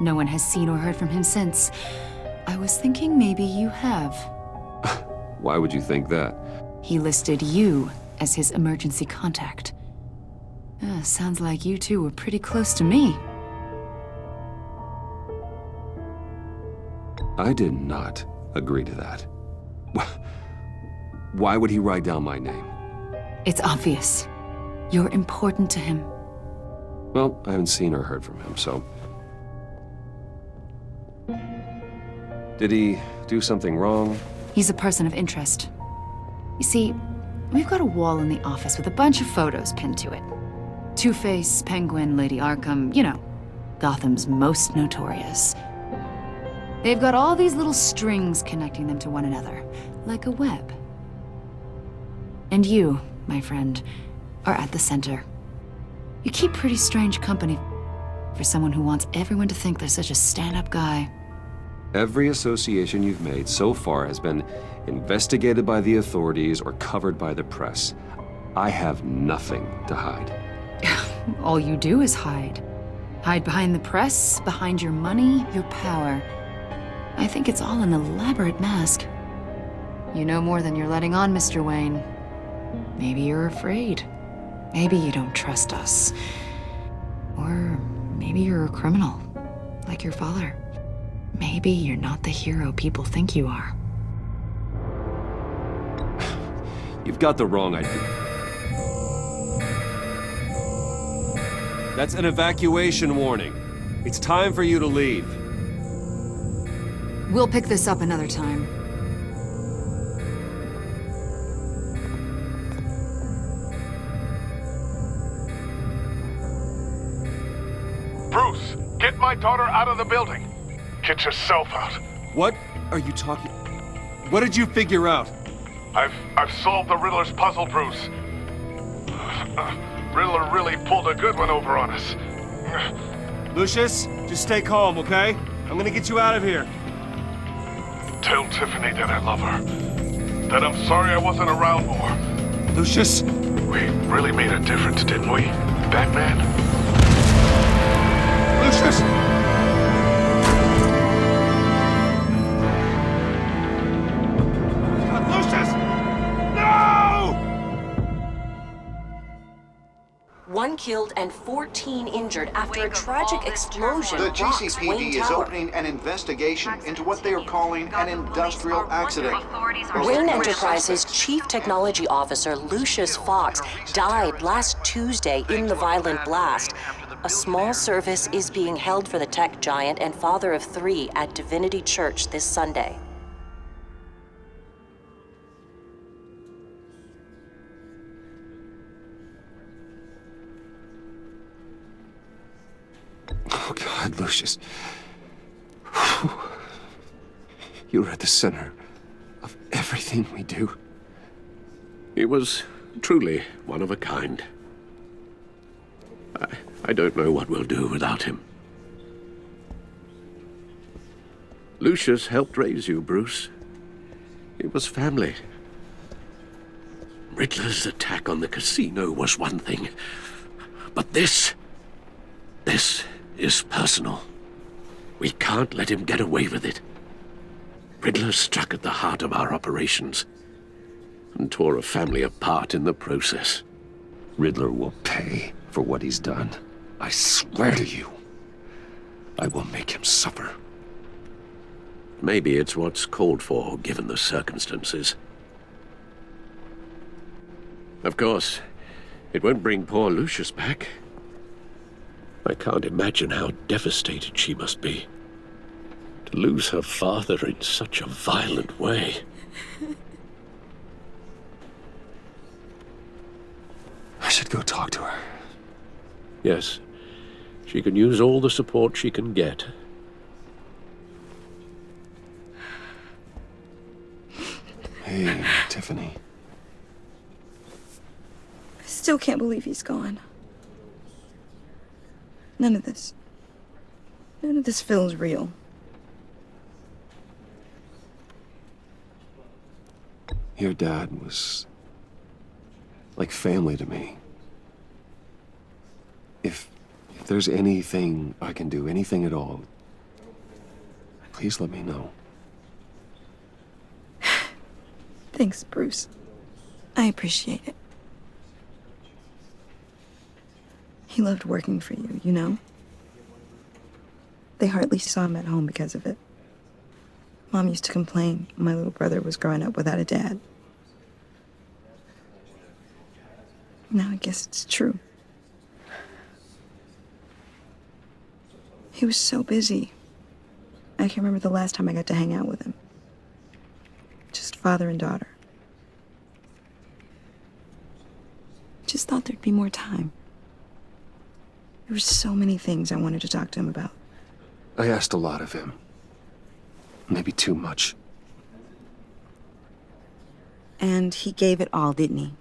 No one has seen or heard from him since. I was thinking maybe you have. Why would you think that? He listed you as his emergency contact. Sounds like you two were pretty close to me. I did not agree to that. Why would he write down my name? It's obvious. You're important to him. Well, I haven't seen or heard from him, so... Did he do something wrong? He's a person of interest. You see, we've got a wall in the office with a bunch of photos pinned to it. Two-Face, Penguin, Lady Arkham, you know, Gotham's most notorious. They've got all these little strings connecting them to one another, like a web. And you, my friend, are at the center. You keep pretty strange company for someone who wants everyone to think they're such a stand-up guy. Every association you've made so far has been investigated by the authorities or covered by the press. I have nothing to hide. All you do is hide. Hide behind the press, behind your money, your power. I think it's all an elaborate mask. You know more than you're letting on, Mr. Wayne. Maybe you're afraid. Maybe you don't trust us. Or maybe you're a criminal, like your father. Maybe you're not the hero people think you are. You've got the wrong idea. That's an evacuation warning. It's time for you to leave. We'll pick this up another time. Bruce, get my daughter out of the building. Get yourself out. What are you talking? What did you figure out? I've solved the Riddler's puzzle, Bruce. Riddler really pulled a good one over on us. Lucius, just stay calm, okay? I'm gonna get you out of here. Tell Tiffany that I love her. That I'm sorry I wasn't around more. Lucius! We really made a difference, didn't we, Batman? Lucius! Lucius! No! 1 killed and 14 injured after a tragic explosion The rocks GCPD Wayne is Tower. opening an investigation into what they are calling an industrial accident. Wayne Enterprises' Chief Technology Officer Lucius Fox died last Tuesday in the violent blast. A small service is being held for the tech giant and father of 3 at Divinity Church this Sunday. Oh, God, Lucius. You're at the center of everything we do. He was truly one of a kind. I don't know what we'll do without him. Lucius helped raise you, Bruce. It was family. Riddler's attack on the casino was one thing, but this is personal. We can't let him get away with it. Riddler struck at the heart of our operations and tore a family apart in the process. Riddler will pay for what he's done. I swear to you, I will make him suffer. Maybe it's what's called for, given the circumstances. Of course, it won't bring poor Lucius back. I can't imagine how devastated she must be. To lose her father in such a violent way. I should go talk to her. Yes, she can use all the support she can get. Hey, Tiffany. I still can't believe he's gone. None of this feels real. Your dad was like family to me. If there's anything I can do, anything at all, please let me know. Thanks, Bruce. I appreciate it. He loved working for you, you know? They hardly saw him at home because of it. Mom used to complain my little brother was growing up without a dad. Now I guess it's true. He was so busy. I can't remember the last time I got to hang out with him. Just father and daughter. Just thought there'd be more time. There were so many things I wanted to talk to him about. I asked a lot of him. Maybe too much. And he gave it all, didn't he?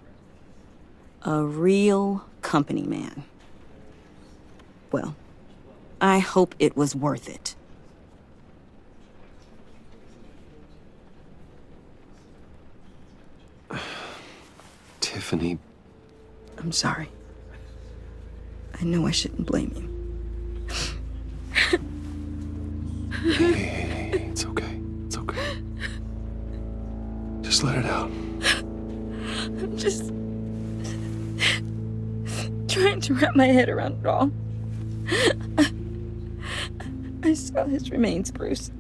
A real company man. Well, I hope it was worth it. Tiffany. I'm sorry. I know I shouldn't blame you. Hey, it's okay. It's okay. Just let it out. I'm just trying to wrap my head around it all. I saw his remains, Bruce.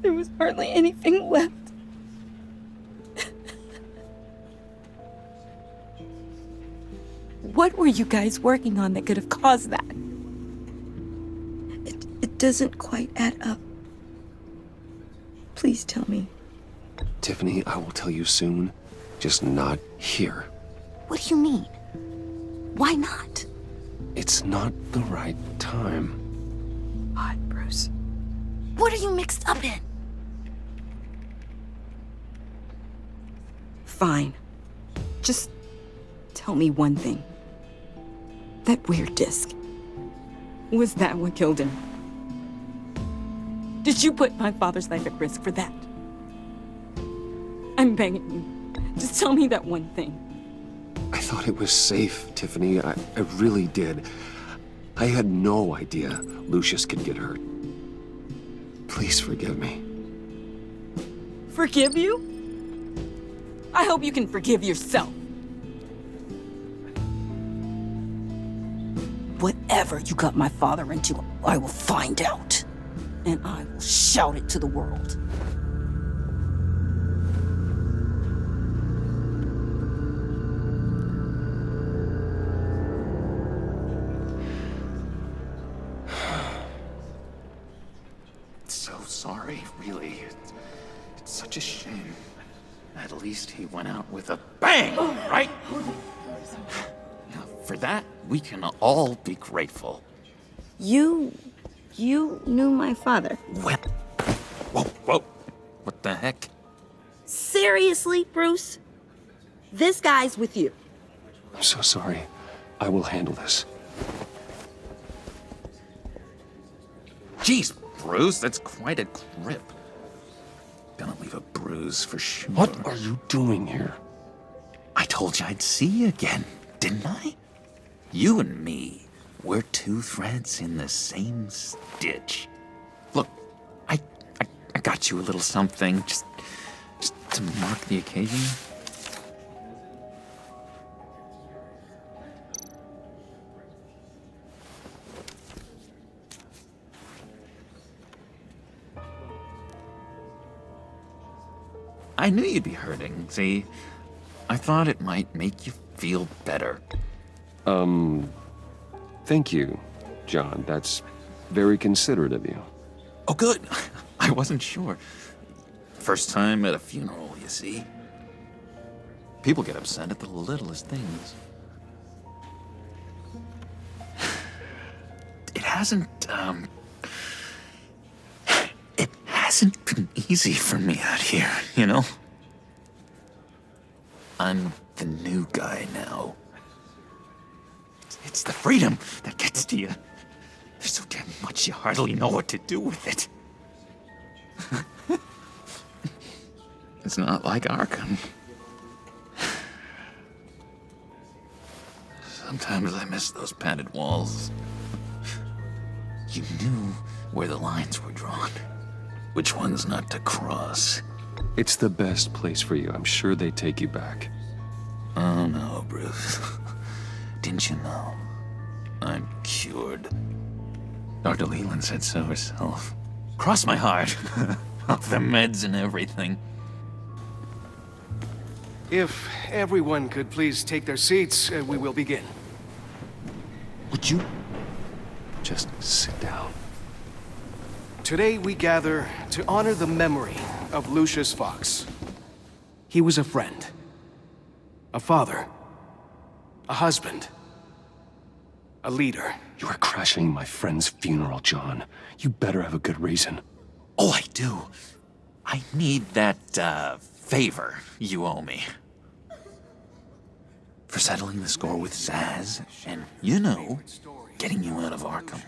There was hardly anything left. What were you guys working on that could have caused that? It doesn't quite add up. Please tell me. Tiffany, I will tell you soon. Just not here. What do you mean? Why not? It's not the right time. What, Bruce? What are you mixed up in? Fine. Just tell me one thing. That weird disc. Was that what killed him? Did you put my father's life at risk for that? I'm begging you. Just tell me that one thing. I thought it was safe, Tiffany. I really did. I had no idea Lucius could get hurt. Please forgive me. Forgive you? I hope you can forgive yourself. Whatever you got my father into, I will find out. And I will shout it to the world. So sorry, really. It's such a shame. At least he went out with a bang, right? For that, we can all be grateful. You knew my father. Well, whoa. What the heck? Seriously, Bruce? This guy's with you. I'm so sorry. I will handle this. Jeez, Bruce, that's quite a grip. Gonna leave a bruise for sure. What are you doing here? I told you I'd see you again, didn't I? You and me, we're two threads in the same stitch. Look, I got you a little something, just to mark the occasion. I knew you'd be hurting, see? I thought it might make you feel better. Thank you, John. That's very considerate of you. Oh, good. I wasn't sure. First time at a funeral, you see? People get upset at the littlest things. It hasn't been easy for me out here, you know? I'm the new guy now. It's the freedom that gets to you. There's so damn much you hardly know what to do with it. It's not like Arkham. Sometimes I miss those padded walls. You knew where the lines were drawn. Which ones not to cross. It's the best place for you. I'm sure they take you back. Oh no, Bruce. Didn't you know? I'm cured. Dr. Leland said so herself. Cross my heart. Off the meds and everything. If everyone could please take their seats, we will begin. Would you just sit down? Today we gather to honor the memory of Lucius Fox. He was a friend, A father. A husband. A leader. You are crashing my friend's funeral, John. You better have a good reason. Oh, I do. I need that, favor you owe me. For settling the score with Zaz, and, you know, getting you out of Arkham.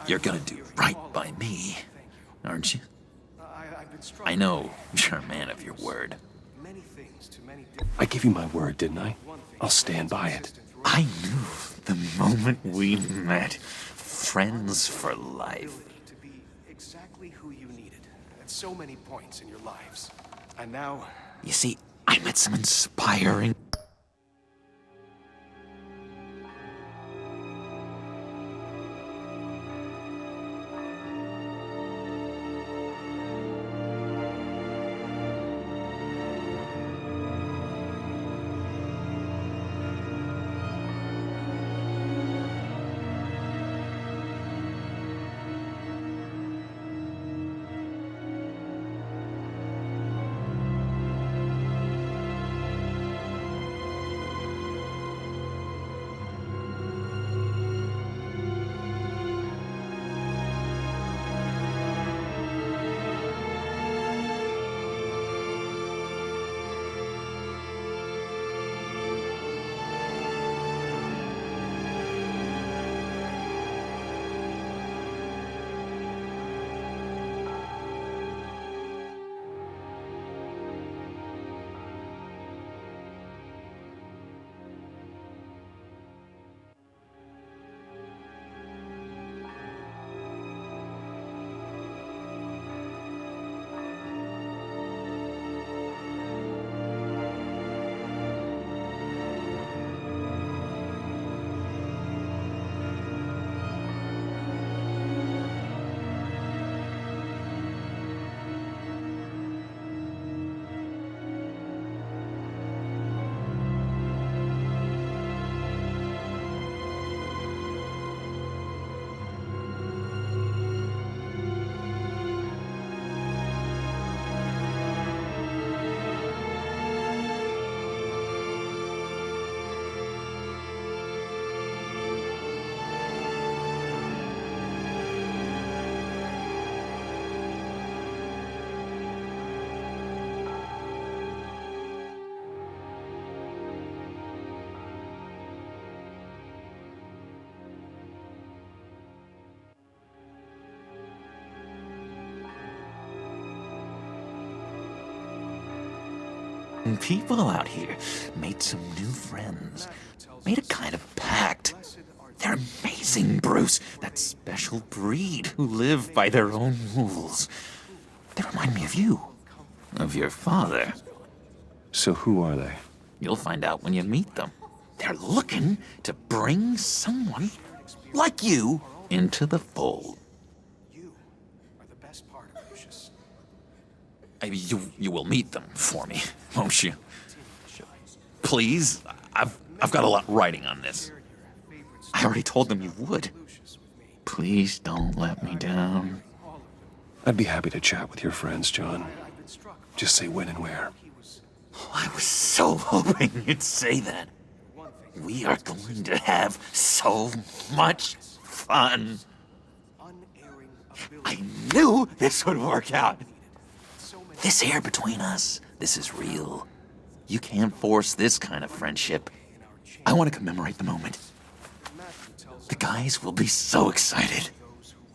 You're gonna do right by me, aren't you? I know you're a man of your word. I gave you my word, didn't I? I'll stand by it. I knew the moment we met. Friends for life. To be exactly who you needed at so many points in your lives. And now... You see, I met some inspiring... People out here made some new friends. Made a kind of pact. They're amazing, Bruce. That special breed who live by their own rules. They remind me of you. Of your father. So who are they? You'll find out when you meet them. They're looking to bring someone like you into the fold. You will meet them for me, won't you? Please? I've got a lot riding on this. I already told them you would. Please don't let me down. I'd be happy to chat with your friends, John. Just say when and where. I was so hoping you'd say that. We are going to have so much fun. I knew this would work out. This air between us, this is real. You can't force this kind of friendship. I want to commemorate the moment. The guys will be so excited.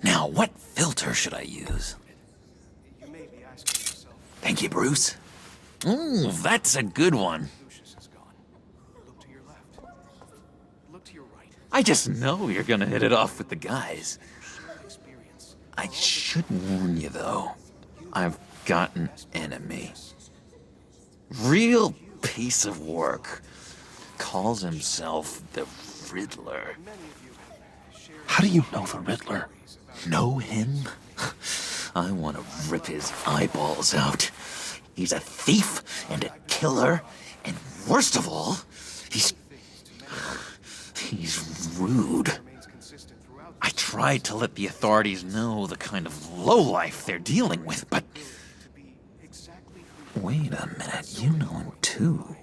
Now, what filter should I use? Thank you, Bruce. Ooh, that's a good one. I just know you're gonna hit it off with the guys. I should warn you, though. I've got an enemy. Real piece of work. Calls himself the Riddler. How do you know the Riddler? Know him? I want to rip his eyeballs out. He's a thief and a killer, and worst of all, he's rude. I tried to let the authorities know the kind of lowlife they're dealing with, but Wait a minute, you know him too.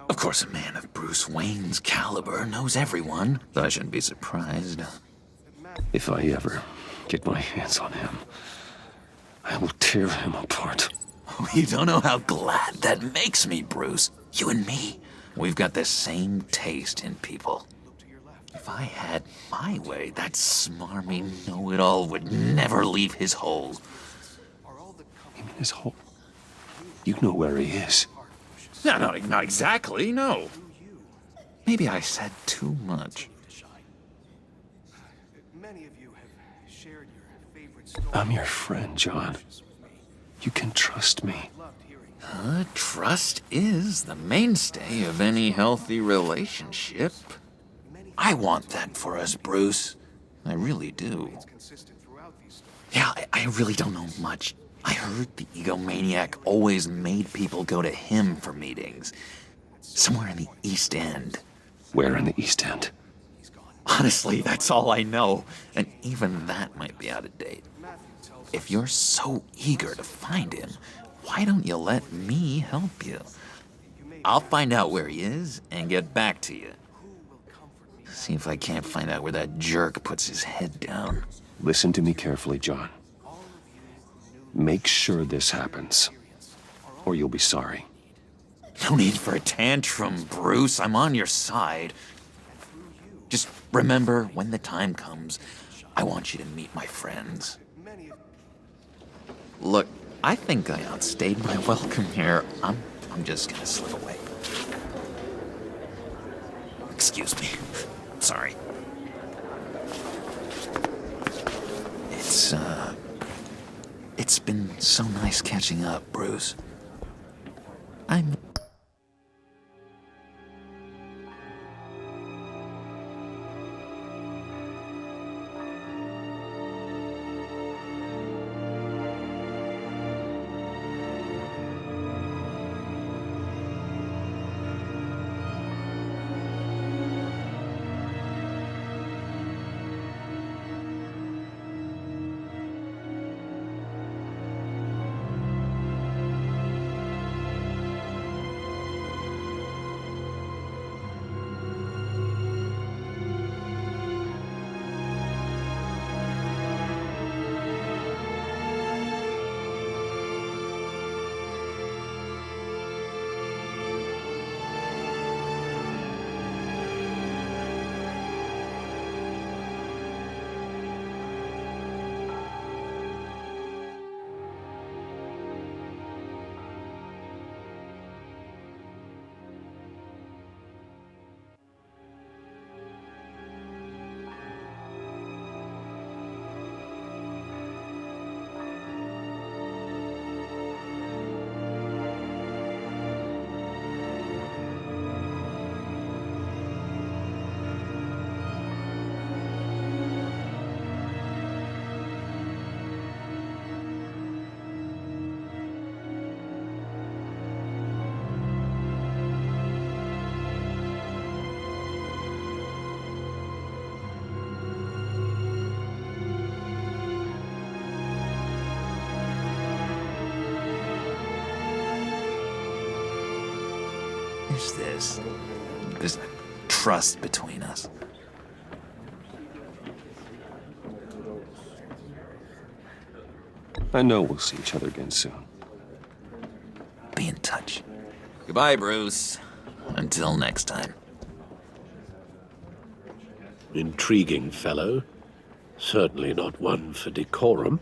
Of course, a man of Bruce Wayne's caliber knows everyone, so I shouldn't be surprised. If I ever get my hands on him, I will tear him apart. You don't know how glad that makes me, Bruce. You and me, we've got the same taste in people. If I had my way, that smarmy know-it-all would never leave his hole. You mean his hole? You know where he is. No, not exactly, no. Maybe I said too much. I'm your friend, John. You can trust me. Trust is the mainstay of any healthy relationship. I want that for us, Bruce. I really do. Yeah, I really don't know much. I heard the egomaniac always made people go to him for meetings. Somewhere in the East End. Where in the East End? Honestly, that's all I know. And even that might be out of date. If you're so eager to find him, why don't you let me help you? I'll find out where he is and get back to you. See if I can't find out where that jerk puts his head down. Listen to me carefully, John. Make sure this happens, or you'll be sorry. No need for a tantrum, Bruce. I'm on your side. Just remember, when the time comes, I want you to meet my friends. Look, I think I outstayed my welcome here. I'm just gonna slip away. Excuse me. Sorry. It's been so nice catching up, Bruce. I'm... There's this trust between us. I know we'll see each other again soon. Be in touch. Goodbye, Bruce. Until next time. Intriguing fellow. Certainly not one for decorum.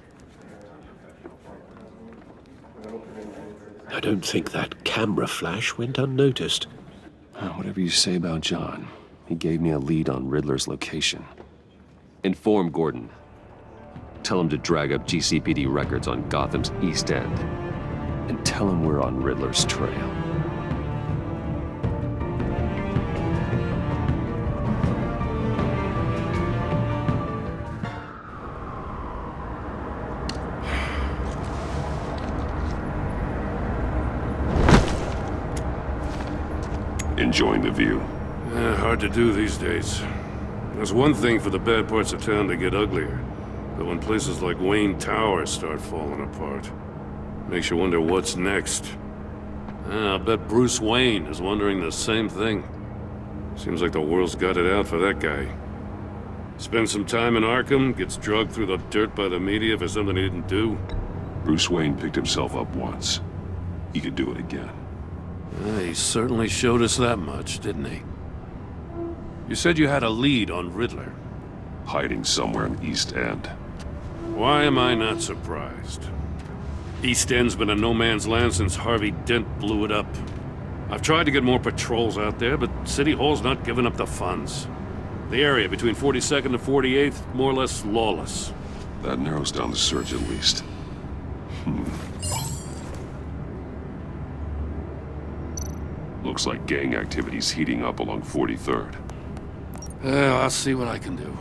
I don't think that camera flash went unnoticed. Whatever you say about John, he gave me a lead on Riddler's location. Inform Gordon. Tell him to drag up GCPD records on Gotham's East End. And tell him we're on Riddler's trail. Enjoying the view? Hard to do these days. There's one thing for the bad parts of town to get uglier, but when places like Wayne Tower start falling apart. Makes you wonder what's next. I bet Bruce Wayne is wondering the same thing. Seems like the world's got it out for that guy. Spends some time in Arkham, gets drugged through the dirt by the media for something he didn't do. Bruce Wayne picked himself up once. He could do it again. He certainly showed us that much, didn't he? You said you had a lead on Riddler. Hiding somewhere in East End. Why am I not surprised? East End's been a no-man's land since Harvey Dent blew it up. I've tried to get more patrols out there, but City Hall's not giving up the funds. The area between 42nd and 48th, more or less lawless. That narrows down the search at least. Looks like gang activity's heating up along 43rd. I'll see what I can do.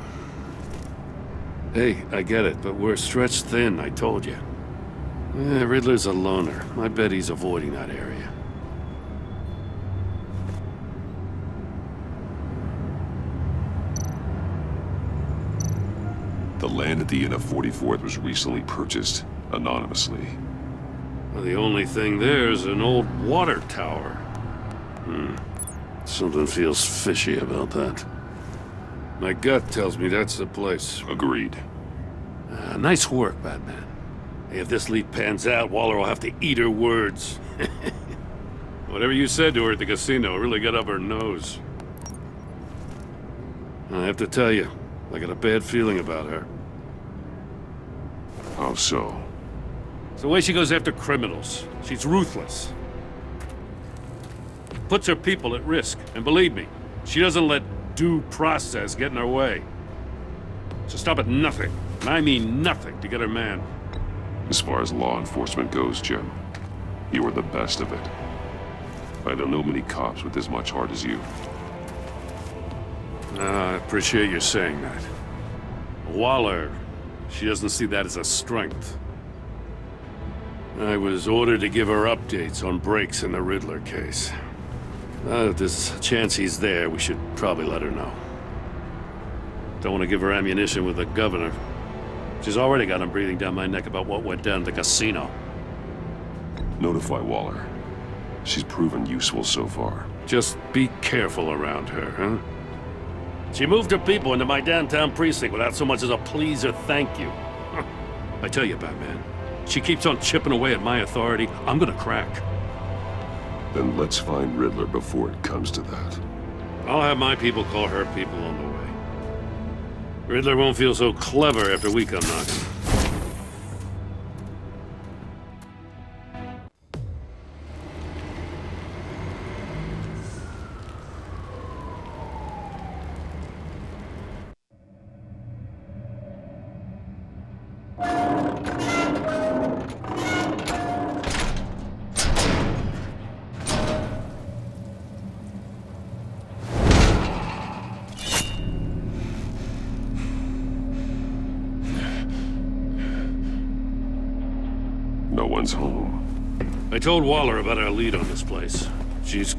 Hey, I get it, but we're stretched thin, I told you. Riddler's a loner. I bet he's avoiding that area. The land at the end of 44th was recently purchased, anonymously. Well, the only thing there is an old water tower. Something feels fishy about that. My gut tells me that's the place. Agreed. Nice work, Batman. Hey, if this lead pans out, Waller will have to eat her words. Whatever you said to her at the casino really got up her nose. I have to tell you, I got a bad feeling about her. How so? It's the way she goes after criminals. She's ruthless. Puts her people at risk. And believe me, she doesn't let due process get in her way. She'll stop at nothing, and I mean nothing, to get her man. As far as law enforcement goes, Jim, you are the best of it. I don't know many cops with as much heart as you. I appreciate you saying that. Waller, she doesn't see that as a strength. I was ordered to give her updates on breaks in the Riddler case. If there's a chance he's there, we should probably let her know. Don't want to give her ammunition with the governor. She's already got him breathing down my neck about what went down at the casino. Notify Waller. She's proven useful so far. Just be careful around her, huh? She moved her people into my downtown precinct without so much as a please or thank you. I tell you, Batman, she keeps on chipping away at my authority, I'm gonna crack. Then let's find Riddler before it comes to that. I'll have my people call her people on the way. Riddler won't feel so clever after we come knocking. No one's home. I told Waller about our lead on this place. She's...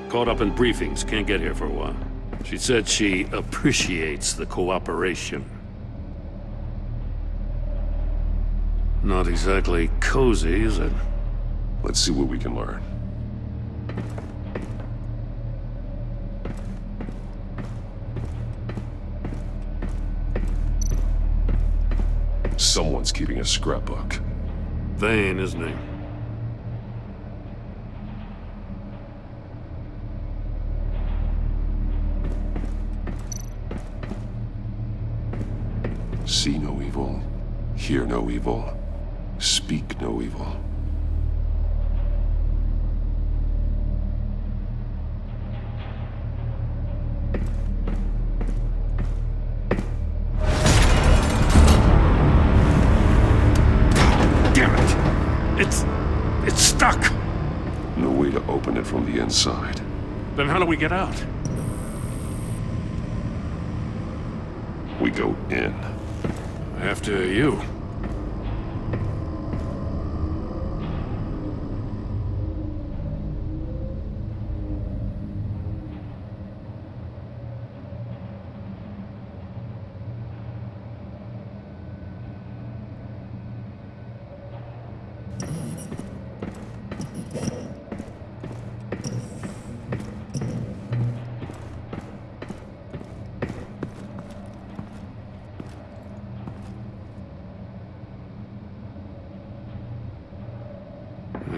Caught up in briefings, can't get here for a while. She said she appreciates the cooperation. Not exactly cozy, is it? Let's see what we can learn. Someone's keeping a scrapbook. Vain, isn't he? See no evil, hear no evil, speak no evil. Damn it! It's stuck! No way to open it from the inside. Then how do we get out? We go in. After you.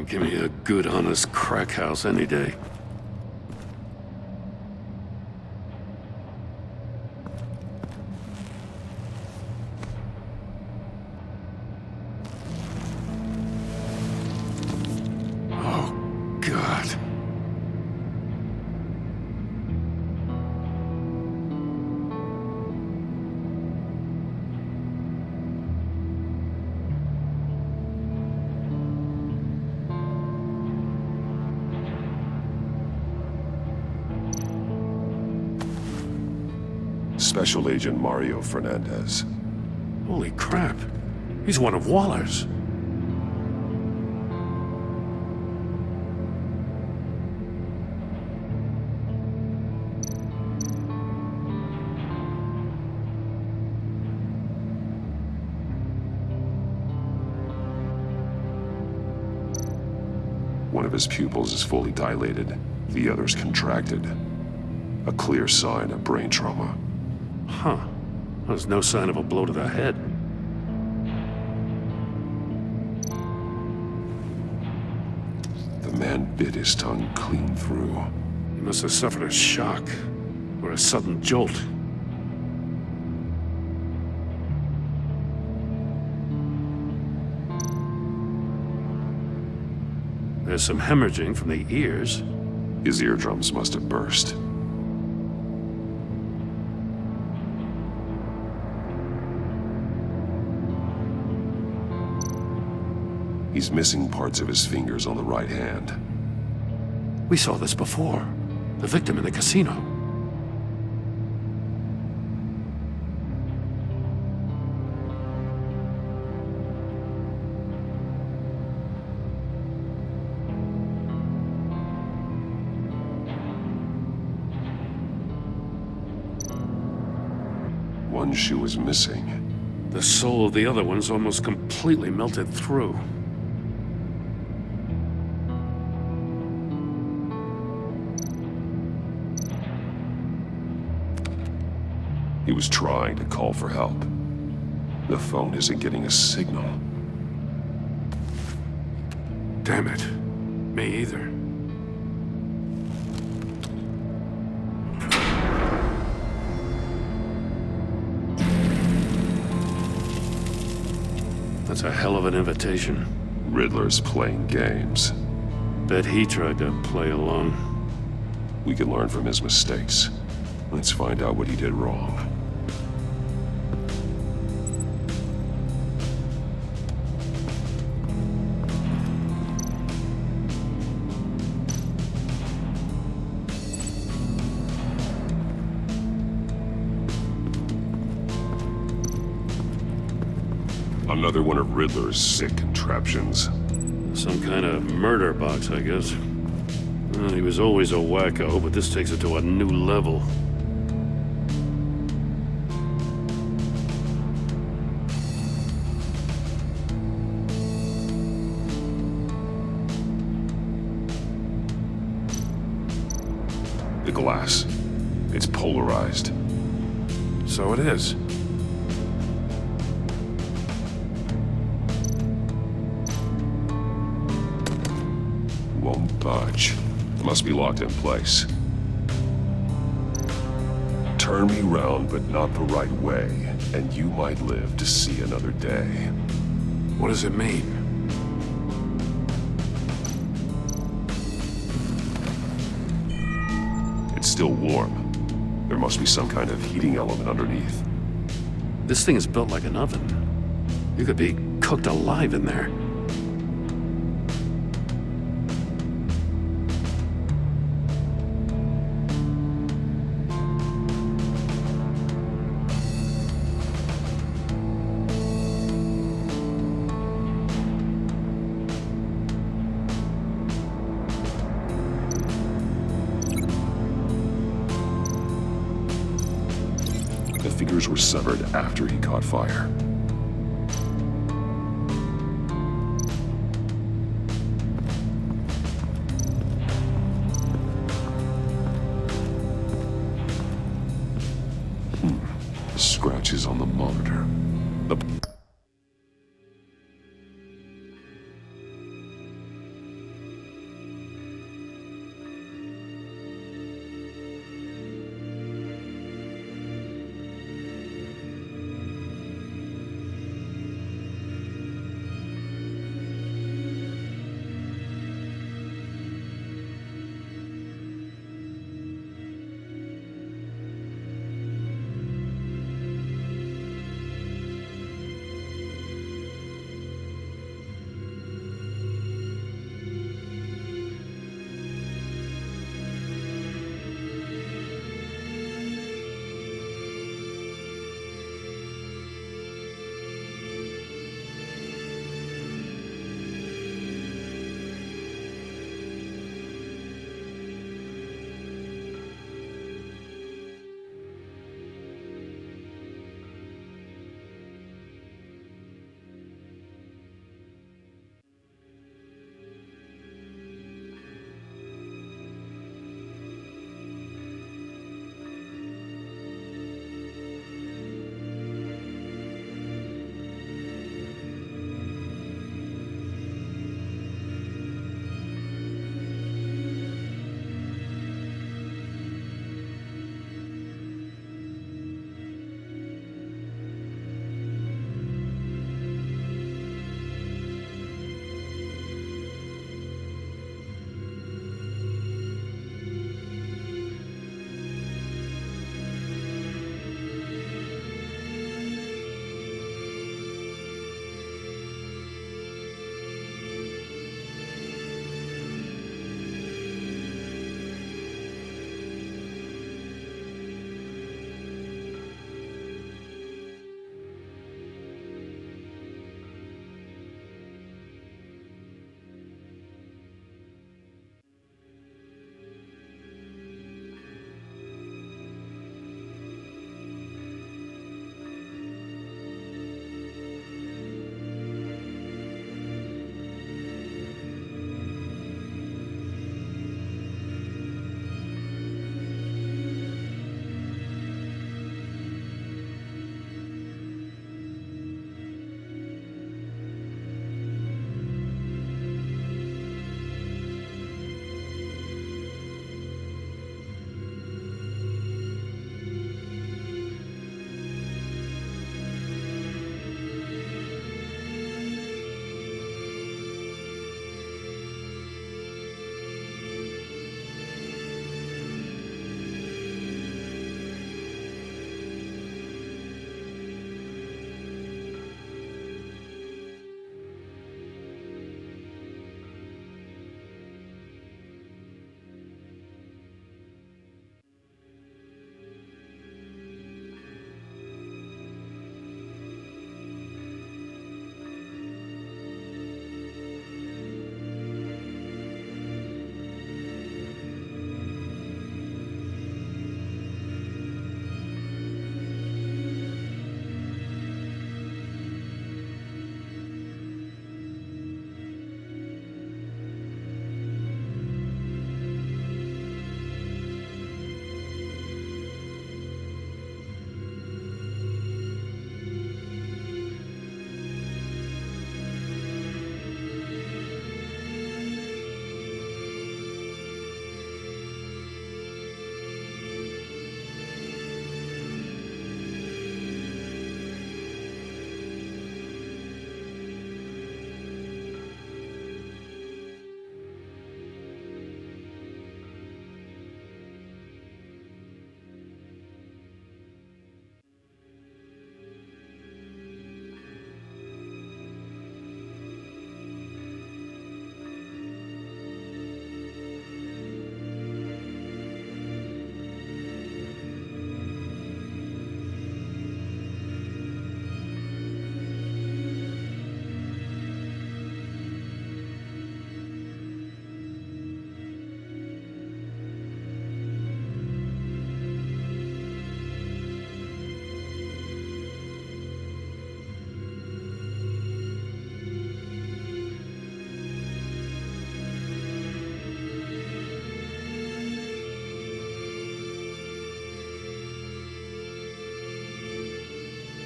Give me a good, honest crack house any day. Oh, God. Special Agent Mario Fernandez. Holy crap. He's one of Waller's. One of his pupils is fully dilated, the other's contracted. A clear sign of brain trauma. Huh. There's no sign of a blow to the head. The man bit his tongue clean through. He must have suffered a shock, or a sudden jolt. There's some hemorrhaging from the ears. His eardrums must have burst. He's missing parts of his fingers on the right hand. We saw this before. The victim in the casino. One shoe is missing. The sole of the other one's almost completely melted through. He was trying to call for help. The phone isn't getting a signal. Damn it. Me either. That's a hell of an invitation. Riddler's playing games. Bet he tried to play along. We can learn from his mistakes. Let's find out what he did wrong. Another one of Riddler's sick contraptions. Some kind of murder box, I guess. Well, he was always a wacko, but this takes it to a new level. The glass. It's polarized. So it is. Won't budge. Must be locked in place. Turn me round, but not the right way, and you might live to see another day. What does it mean? It's still warm. There must be some kind of heating element underneath. This thing is built like an oven. You could be cooked alive in there. The fingers were severed after he caught fire. Scratches on the monitor.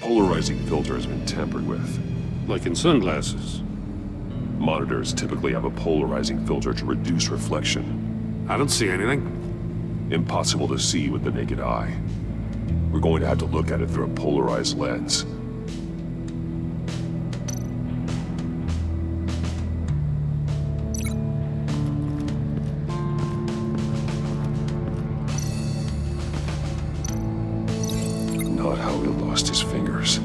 polarizing filter has been tampered with. Like in sunglasses. Monitors typically have a polarizing filter to reduce reflection. I don't see anything. Impossible to see with the naked eye. We're going to have to look at it through a polarized lens. Not how he lost his fingers.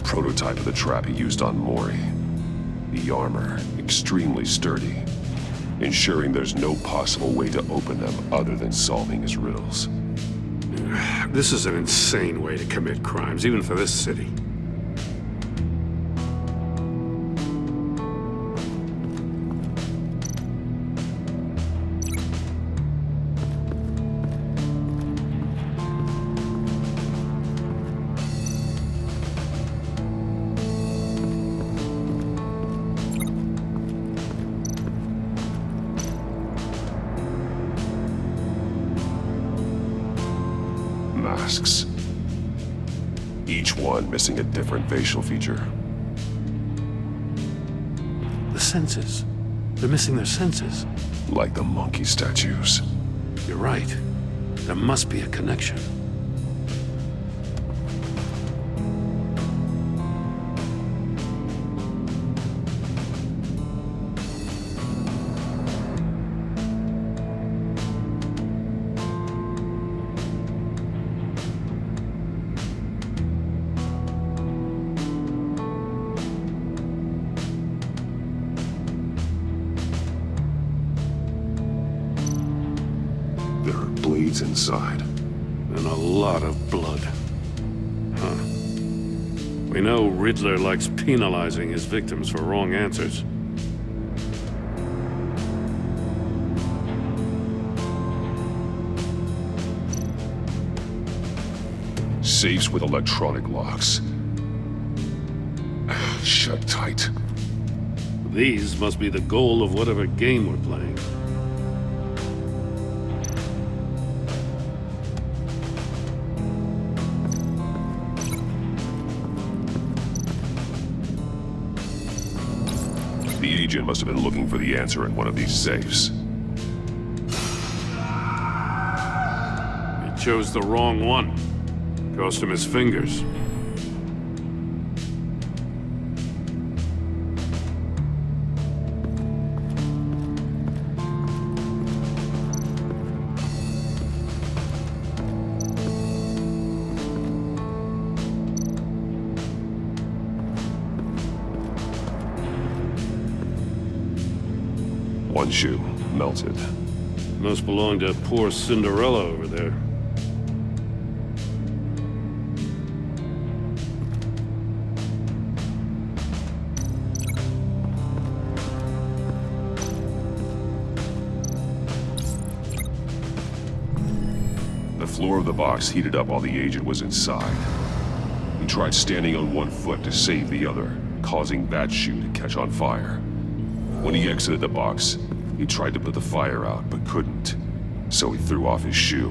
Prototype of the trap he used on Mori. The armor, extremely sturdy, ensuring there's no possible way to open them other than solving his riddles. This is an insane way to commit crimes, even for this city. Masks. Each one missing a different facial feature. The senses. They're missing their senses. Like the monkey statues. You're right. There must be a connection. There are blades inside. And a lot of blood. Huh. We know Riddler likes penalizing his victims for wrong answers. Safes with electronic locks. Shut tight. These must be the goal of whatever game we're playing. The agent must have been looking for the answer in one of these safes. He chose the wrong one. Cost him his fingers. One shoe, melted. Must belong to poor Cinderella over there. The floor of the box heated up while the agent was inside. He tried standing on one foot to save the other, causing that shoe to catch on fire. When he exited the box, he tried to put the fire out, but couldn't, so he threw off his shoe.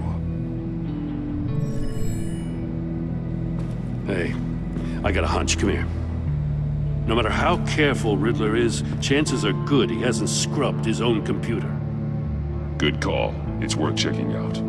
Hey, I got a hunch. Come here. No matter how careful Riddler is, chances are good he hasn't scrubbed his own computer. Good call. It's worth checking out.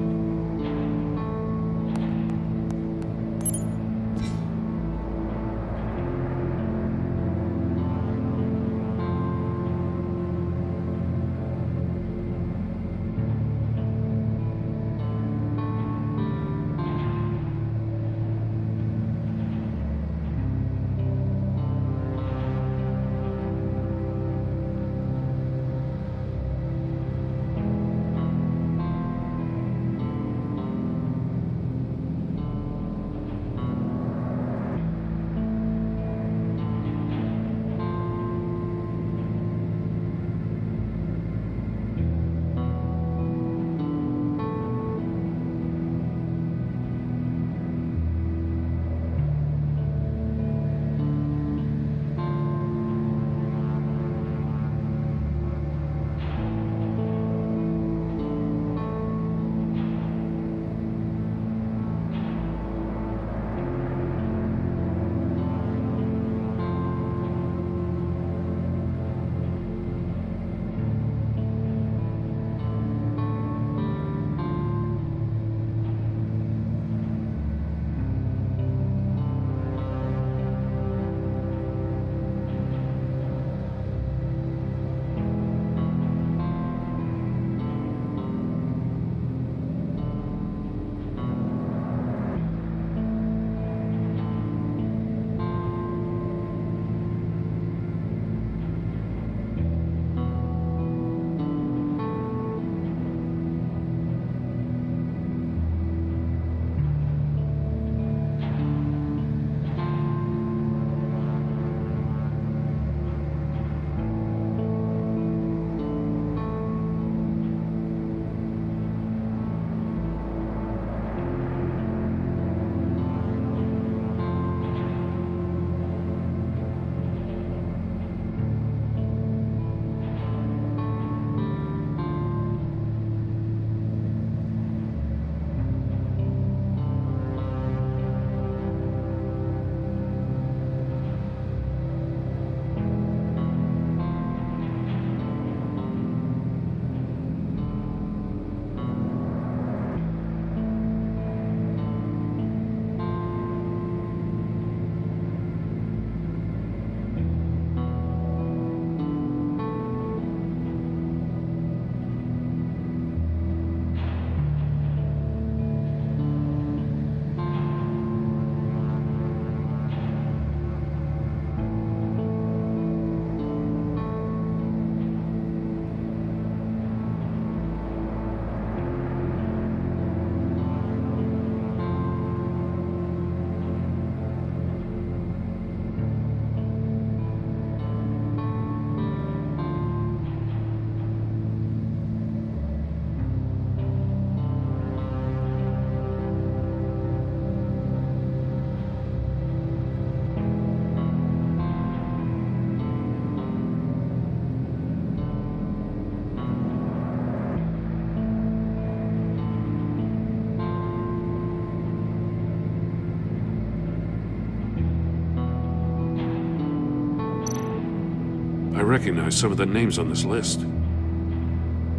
recognize some of the names on this list.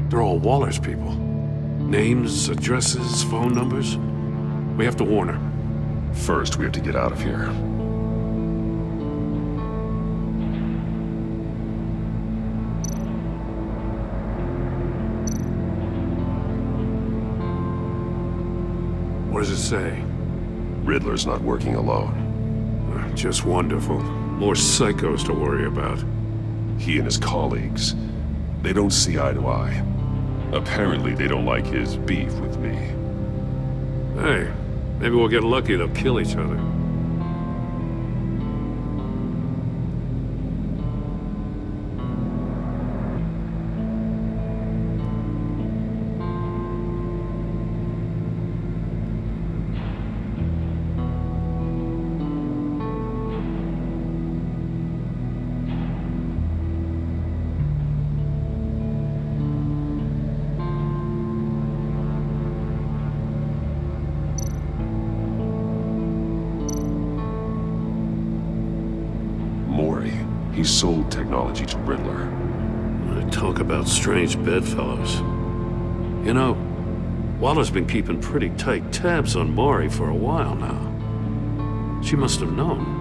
They're all Waller's people. Names, addresses, phone numbers. We have to warn her. First, we have to get out of here. What does it say? Riddler's not working alone. Just wonderful. More psychos to worry about. He and his colleagues, they don't see eye to eye. Apparently, they don't like his beef with me. Hey, maybe we'll get lucky. They'll kill each other. He sold technology to Riddler. Talk about strange bedfellows. You know, Waller's been keeping pretty tight tabs on Maury for a while now. She must have known.